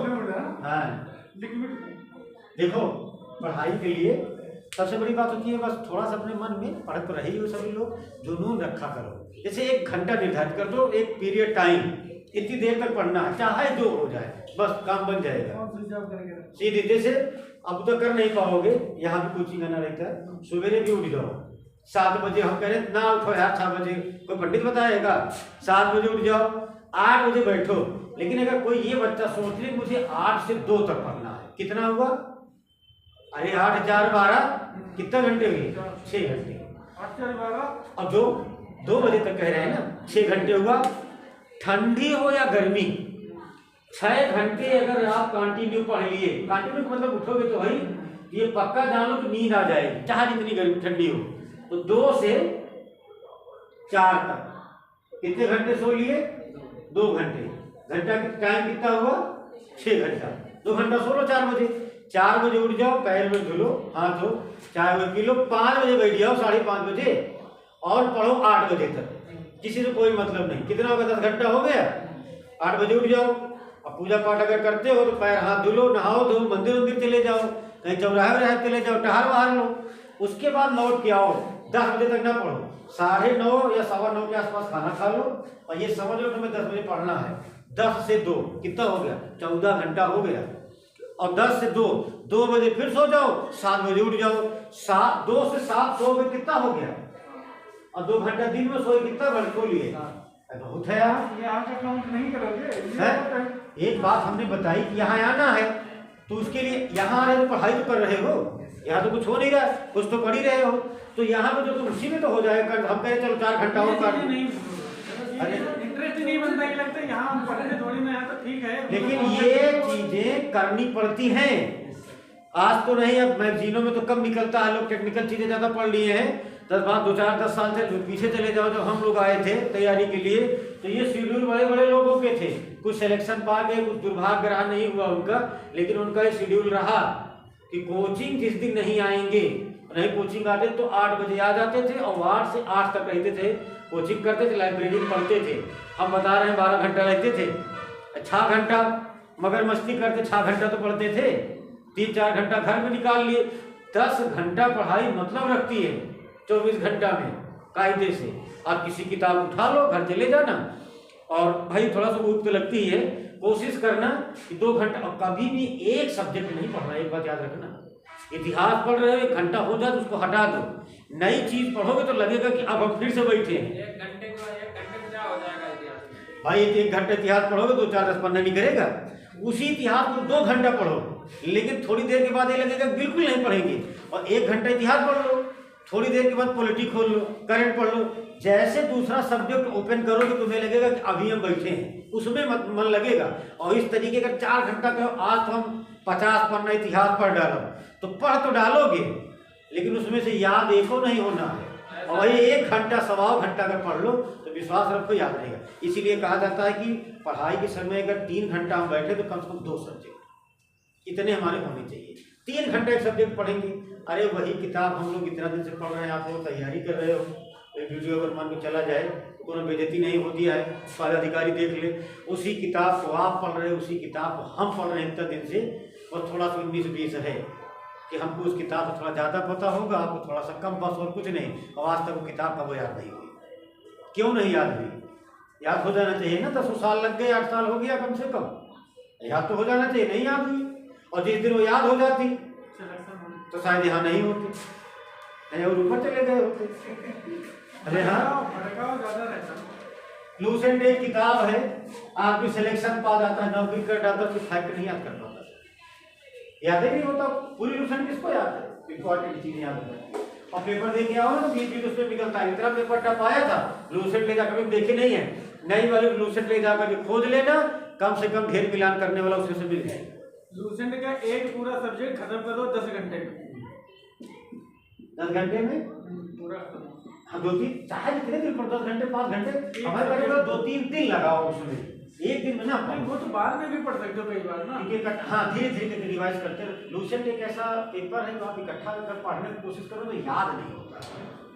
हाँ, देखो पढ़ाई के लिए सबसे बड़ी बात होती है बस थोड़ा सा अपने मन में पढ़ तो रही हो सभी लोग, जुनून रखा करो। जैसे 1 घंटा निर्धारित कर दो, एक पीरियड टाइम, इतनी देर तक पढ़ना है, चाहे जो हो जाए, बस काम बन जाएगा सीधे। जैसे अब तो कर नहीं पाओगे, यहाँ भी कोचिंग आना रहता है, सवेरे भी उठ जाओ 7 बजे। हम कह रहे हैं ना उठो यार 6 बजे, कोई पंडित बताएगा? 7 बजे उठ जाओ, 8 बजे बैठो। लेकिन अगर कोई ये बच्चा सोच ले मुझे 8 से 2 तक पढ़ना है, कितना हुआ? अरे 8 4 12 कितना घंटे हुए? 6 घंटे। 8 4 12 अब जो 2 बजे तक कह रहे हैं ना, 6 घंटे हुआ। ठंडी हो या गर्मी, 6 घंटे अगर आप कंटिन्यू पढ़ लिए, कंटिन्यू मतलब उठोगे तो भाई ये पक्का जानो कि नींद आ जाएगी, चाहे जितनी गर्मी ठंडी हो। तो 2 से 4 तक कितने घंटे सो लिए? 2 घंटे। घंटा टाइम कितना हुआ? 6 घंटा। 2 घंटा सो लो 4 बजे। 4 बजे उठ जाओ, पैर में धुलो, हाथ धो, चाय वो पी लो, 5 बजे बैठ जाओ, 5:30 बजे और पढ़ो 8 बजे तक। किसी से कोई मतलब नहीं। कितना होगा? 10 घंटा हो गया। 8 बजे उठ जाओ। अब पूजा पाठ अगर करते हो तो पैर हाथ धुलो, नहाओ धो, मंदिर चले जाओ, कहीं चौराहे चले जाओ, टहल वहाल लो। उसके बाद लौट के आओ, 10 बजे तक ना पढ़ो, 9:30 या 9:15 के आसपास खाना खा लो और ये समझ लो तुम्हें 10 बजे पढ़ना है। 10 से 2 कितना हो गया? 14 घंटा हो गया। और 10 से 2 बजे फिर सो जाओ, 7 बजे उठ जाओ। 2 से 7 सो गए, कितना हो गया? और 2 घंटा दिन में सोए, कितना बड़ सो लिए? बहुत है यार। ये आपका काउंट नहीं करोगे? एक बात हमने बताई कि यहाँ आना है तो उसके लिए यहाँ आ रहे हो, पढ़ाई तो कर रहे हो, यहाँ तो कुछ हो नहीं रहा, कुछ तो पढ़ ही रहे हो, तो यहाँ पे तो उसी में तो हो जाएगा। हम कहें चलो 4 घंटा हो कर, अरे इंटरेस्ट नहीं बनता, ये लगता है यहाँ हम पढ़ने थोड़ी ना है, तो ठीक है। लेकिन ये चीजें करनी पड़ती हैं। आज तो नहीं, अब मैगजीनों में तो कम निकलता है, लोग टेक्निकल चीजें ज्यादा पढ़ लिए हैं। 10 साल से पीछे चले जाओ, जब हम लोग आए थे तैयारी के लिए तो ये शेड्यूल बड़े बड़े लोगों के थे। कुछ सिलेक्शन पा गए, कुछ दुर्भाग्य रहा नहीं हुआ उनका, लेकिन उनका ये शेड्यूल रहा कि कोचिंग जिस दिन नहीं आएंगे, नहीं कोचिंग आते तो 8 बजे आ जाते थे और 8 से 8 तक रहते थे, कोचिंग करते थे, लाइब्रेरी में पढ़ते थे। हम बता रहे हैं 12 घंटा रहते थे, 6 घंटा मगर मस्ती करते, 6 घंटा तो पढ़ते थे, 3-4 घंटा घर में निकाल लिए। 10 घंटा पढ़ाई मतलब रखती है 24 घंटा में कायदे से। आप किसी किताब उठा लो, घर चले जाना, और भाई थोड़ा सा भूख तो लगती है, कोशिश करना कि 2 घंटा, और कभी भी एक सब्जेक्ट नहीं पढ़ना। एक बात याद रखना, इतिहास पढ़ रहे हो 1 घंटा हो जाए तो उसको हटा दो, नई चीज पढ़ोगे तो लगेगा कि अब हम फिर से बैठे हैं। 1 घंटे में क्या हो जाएगा इतिहास? भाई 1 घंटा इतिहास पढ़ोगे तो 4 10 पन्ना नहीं करेगा। उसी इतिहास को 2 घंटा पढ़ो, लेकिन थोड़ी देर के बाद ये लगेगा बिल्कुल नहीं पढ़ेंगे। और 1 घंटा इतिहास पढ़ लो, थोड़ी देर के बाद पॉलिटिक्स खोल लो, करंट पढ़ लो। जैसे दूसरा सब्जेक्ट ओपन करोगे तुम्हें लगेगा कि अभी हम बैठे हैं, उसमें मन लगेगा। और इस तरीके का 4 घंटा कहो आज तो हम 50 पन्ना इतिहास पढ़ डालो, तो पढ़ तो डालोगे लेकिन उसमें से याद एको नहीं होना है। और वही 1 घंटा 1.25 घंटा अगर पढ़ लो तो विश्वास रखो याद रहेगा। इसीलिए कहा जाता है कि पढ़ाई के समय अगर 3 घंटा हम बैठे तो कम से कम 2 सब्जेक्ट इतने हमारे होने चाहिए। 3 घंटे एक सब्जेक्ट पढ़ेंगे। अरे वही किताब हम लोग इतना दिन से पढ़ रहे हैं, आप लोग तैयारी कर रहे हो, एक वीडियो अगर मान को चला जाए तो कोई बेइज्जती नहीं होती है, सारे अधिकारी देख ले। उसी किताब को आप पढ़ रहे हो, उसी किताब को हम पढ़ रहे हैं इतना दिन से, और थोड़ा सा 19-20 है कि हमको उस किताब से थोड़ा ज़्यादा पता होगा, आपको थोड़ा सा कम, बस और कुछ नहीं। और आज तक वो किताब का वो याद नहीं हुई। क्यों नहीं याद हुई? याद हो जाना चाहिए ना। 10 साल लग गए, 8 साल हो गया कम से कम, याद तो हो जाना चाहिए। नहीं याद हुई, और जिस दिन वो याद हो जाती तो शायद यहाँ नहीं होते, नहीं और ऊपर चले गए होते। अरे हाँ, ज्यादा रहता। लूसेंट एक किताब है, आपकी सिलेक्शन पा जाता है, नौकरी कर जाता है, फैक्ट नहीं याद कर पाता, याद ही नहीं होता। पूरी लूसेंट किसको याद है? इंपॉर्टेंट चीजें याद होती है। और पेपर दे के आओ ना, 20 उसमें निकलता है। इतना पेपर टप आया था, लूसेंट ले जाकर देखे नहीं है, नई वाली लूसेंट ले जाकर खोज लेना, कम से कम ढेर मिलान करने वाला उससे मिल जाएगा। लूसेंट का एक पूरा सब्जेक्ट खत्म कर दो 10 घंटे में। 10 घंटे में पूरा खत्म। हाँ, 2-3 चाहे जितने दिन पर 10 घंटे 5 घंटे हमारे पास 2-3 दिन लगाओ उसमें, एक दिन में ना। वो तो बाद में भी पढ़ सकते हो कई बार ना। हाँ, धीरे धीरे रिवाइज करते हैं। लूसेंट एक ऐसा पेपर है जो आप इकट्ठा कर पढ़ने की कोशिश करो तो याद नहीं होता।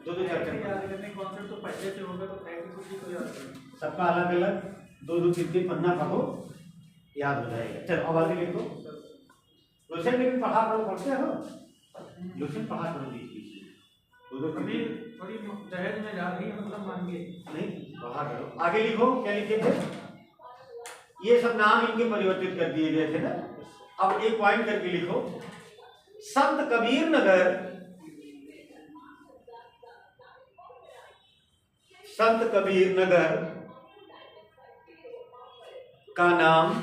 2-2 चैप्टर याद करने कॉन्सेप्ट तो पहले से होगा, तो प्रैक्टिस भी तो याद करें। सबका अलग अलग 2-3 पन्ना पढ़ो, याद हो जाएगा। चलो अब आगे लिखो। लूसेंट लेकिन पढ़ा करो, पढ़ते हो लुसेंट पढ़ा करो बीच अभी थोड़ी दहेज में जा रही है, मतलब मान के नहीं पढ़ा करो। आगे लिखो, क्या लिखे थे? ये सब नाम इनके परिवर्तित कर दिए गए थे ना। अब एक पॉइंट करके लिखो, संत कबीर नगर, संत कबीर नगर का नाम,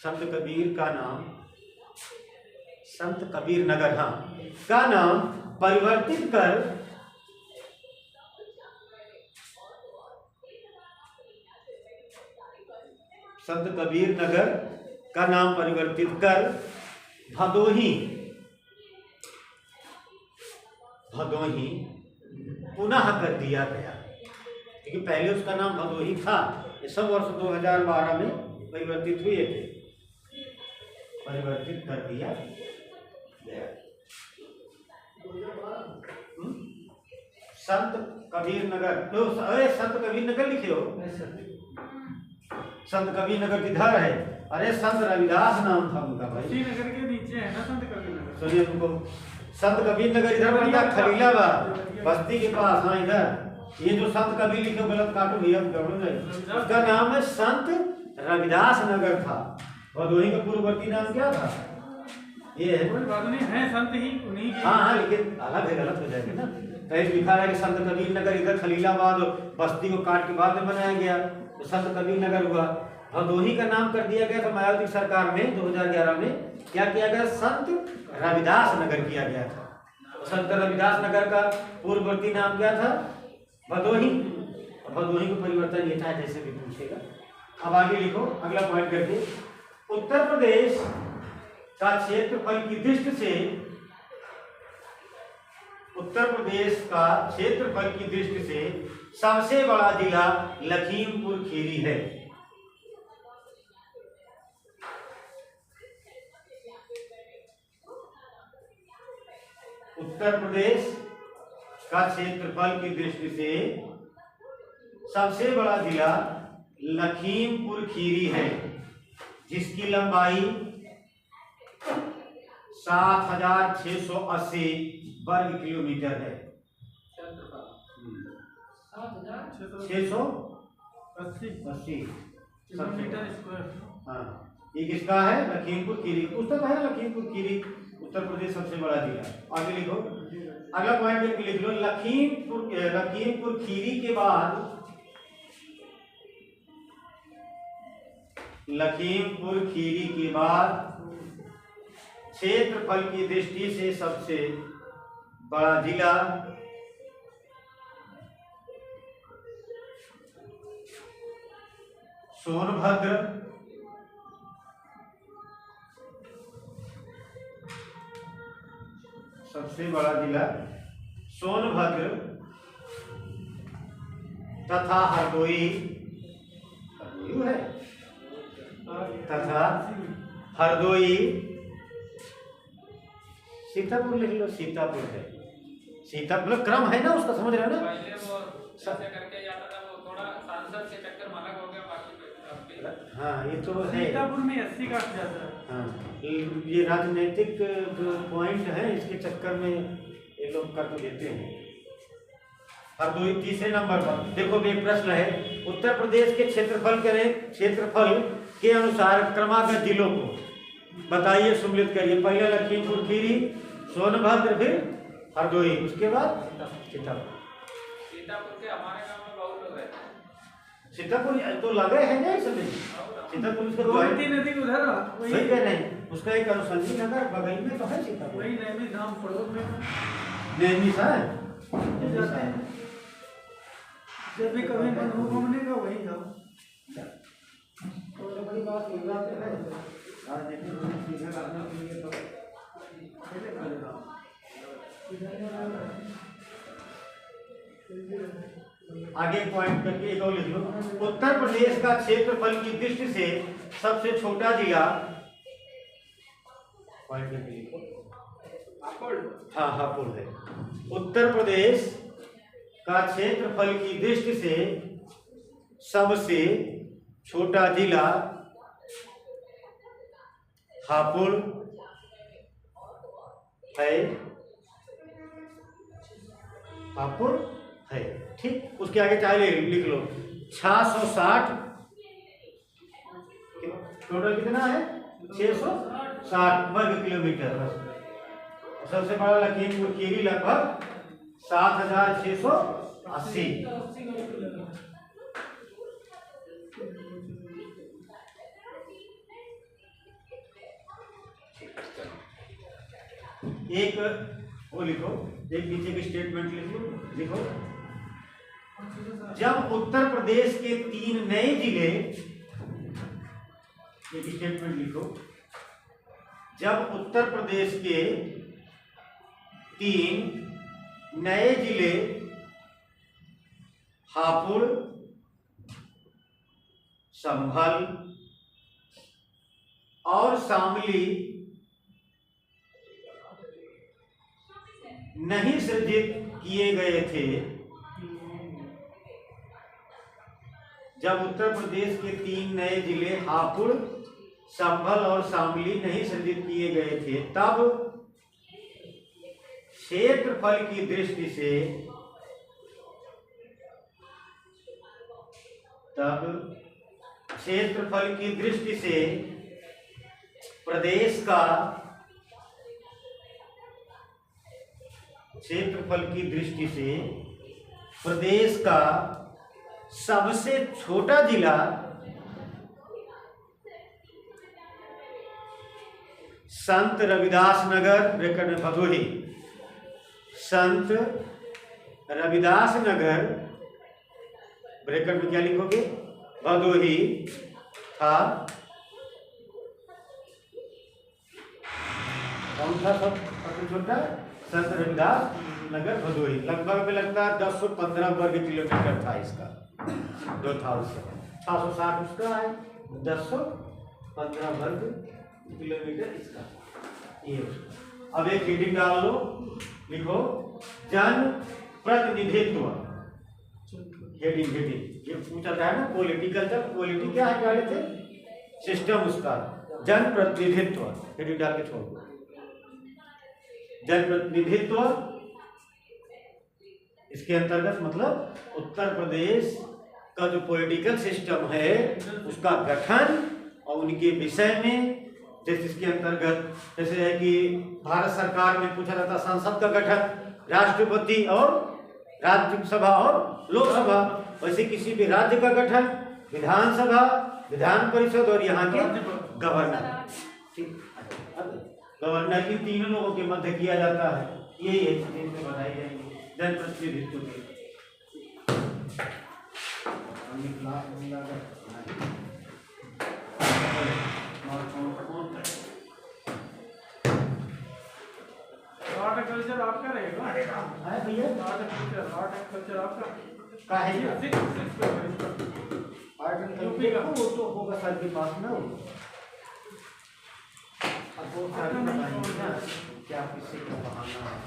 संत कबीर का नाम, संत कबीर नगर हाँ का नाम परिवर्तित कर संत कबीर नगर का नाम परिवर्तित कर भदोही, भदोही पुनः कर दिया गया, क्योंकि पहले उसका नाम भदोही था। ये सब वर्ष 2012 में परिवर्तित हुए थे, परिवर्तित कर दिया गया। संत कबीर नगर, तो अरे संत कबीर नगर लिखे हो, संत कबीर नगर किधर है? अरे संत रविदास नाम था उनका भाई। उसी नगर के नीचे है ना संत कबीर नगर। सुनिए तुमको, संत कबीर नगर इधर पड़ता है खलीलाबाद बस्ती के पास। हाँ इधर, ये जो संत कबीर लिखे गलत काटो भैया, गड़बड़ जाए। उसका नाम है संत रविदास नगर था। भदोही का पूर्ववर्ती नाम क्या था? ये है, कोई बात नहीं है, संत ही उन्हीं के। हाँ हाँ, लेकिन अलग है, गलत हो जाएगी ना। कहीं लिखा है कि संत कबीर नगर इधर खलीलाबाद बस्ती को काट के बाद में बनाया गया, तो संत कबीर नगर हुआ। भदोही का नाम कर दिया गया था मायावती सरकार में 2011 में। क्या किया गया? संत रविदास नगर किया गया था। तो संत रविदास नगर का पूर्ववर्ती नाम क्या था? भदोही। भदोही को परिवर्तन ये था, जैसे भी पूछेगा। अब आगे लिखो, अगला पॉइंट करके, उत्तर प्रदेश का क्षेत्रफल की दृष्टि से, उत्तर प्रदेश का क्षेत्रफल की दृष्टि से सबसे बड़ा जिला लखीमपुर खीरी है। उत्तर प्रदेश का क्षेत्रफल की दृष्टि से सबसे बड़ा जिला लखीमपुर खीरी है, जिसकी लंबाई 7,680 वर्ग किलोमीटर है। 680 किलोमीटर स्क्वायर। हाँ, ये किसका है? लखीमपुर खीरी। पुस्तक है लखीमपुर खीरी उत्तर प्रदेश सबसे बड़ा जिला। आगे लिखो, अगला पॉइंट करके लिख लो, लखीमपुर खीरी के बाद, लखीमपुर खीरी के बाद क्षेत्रफल की दृष्टि से सबसे बड़ा जिला सोनभद्र, सबसे बड़ा जिला सोनभद्र तथा हरदोई है, तथा हरदोई, सीतापुर लिख लो, सीतापुर है, सीतापुर क्रम है ना उसका, समझ रहे हो ना? पहले वो ऐसे करके जाता था, वो थोड़ा सांसद के चक्कर में अलग हो गया, बाकी हाँ ये तो है। सीतापुर में 80 काट जाता है। हाँ, ये राजनीतिक जो पॉइंट है इसके चक्कर में ये लोग कर तो देते हैं। हरदोई तीसरे नंबर पर। देखो एक प्रश्न है, उत्तर प्रदेश के क्षेत्रफल के अनुसार क्रमागत जिलों को बताइए, सम्मिलित करिए। पहले लखीमपुर खीरी, सोनभद्र, फिर हरदोई, उसके बाद सीतापुर। सीतापुर के हमारे गांव में बहुत लोग रहते हैं। सीतापुर तो लगे है ना इसमें, सीतापुर उसका गोमती नदी उधर सही कह रहे हैं, उसका एक अनुसंधी नगर बगल में तो है सीतापुर। वही नैनी धाम पड़ोस में नैनीसा है, जाते हैं। जब भी कभी मन हो घूमने का वही जाओ। तो बड़ी बात हो जाती है, राजनीतिक सीधा करने के लिए तो पहले करेगा। आगे पॉइंट करके एक और लिख लो, उत्तर प्रदेश का क्षेत्रफल की दृष्टि से सबसे छोटा जिला, पॉइंट करके लिखो, हाँ हापुड़ है। उत्तर प्रदेश का क्षेत्रफल की दृष्टि से सबसे छोटा जिला हापुड़ है, हापुड़ है, ठीक। उसके आगे चाहे लिख लो 660, टोटल कितना है 660 वर्ग किलोमीटर। सबसे बड़ा लखीमपुर खीरी लगभग 7680। एक वो लिखो, एक नीचे की स्टेटमेंट लिखो। जब उत्तर प्रदेश के 3 नए जिले, एक स्टेटमेंट लिखो, जब उत्तर प्रदेश के 3 नए जिले हापुड़, संभल और शामली नहीं सृजित किए गए थे, जब उत्तर प्रदेश के 3 नए जिले हापुड़, संभल और शामली नहीं सृजित किए गए थे, तब क्षेत्रफल की दृष्टि से, प्रदेश का सबसे छोटा जिला संत रविदास नगर, ब्रैकेट में भदोही, संत रविदास नगर, ब्रैकेट में क्या लिखोगे भदोही था। कौन था सबसे छोटा? संत रविदास नगर भदोही। लगभग में लगता है 1015 वर्ग किलोमीटर था इसका, 660 उसका है, 1015 वर्ग किलोमीटर इसका, ये। अब एक रीडिंग डाल लो, लिखो जन प्रतिनिधित्व, हेडिंग ये पूछा था ना, पॉलिटिकल, पॉलिटी क्या है पहले थे, सिस्टम उसका, जन प्रतिनिधित्व, हेडिंग डाल के छोड़ दो। जन प्रतिनिधित्व, इसके अंतर्गत मतलब उत्तर प्रदेश का जो पॉलिटिकल सिस्टम है उसका गठन और उनके विषय में, जैसे इसके अंतर्गत जैसे है कि भारत सरकार में पूछा जाता संसद का गठन, राष्ट्रपति और राज्यसभा और लोकसभा, वैसे किसी भी राज्य का गठन, विधानसभा, विधान परिषद और यहाँ के गवर्नर, ठीक। गवर्नर इन तीनों लोगों के मध्य किया जाता है, यही है चीजें बनाई जाएंगी जन प्रतिनिधित्व के। कल्चर आपका रहेगा है भैया, आर्ट एंड कल्चर आपका का है ये? 6 आर्ट एंड कल्चर वो तो होगा सर के पास ना, अब वो सारी बताएंगे ना क्या किससे क्या बहाना है।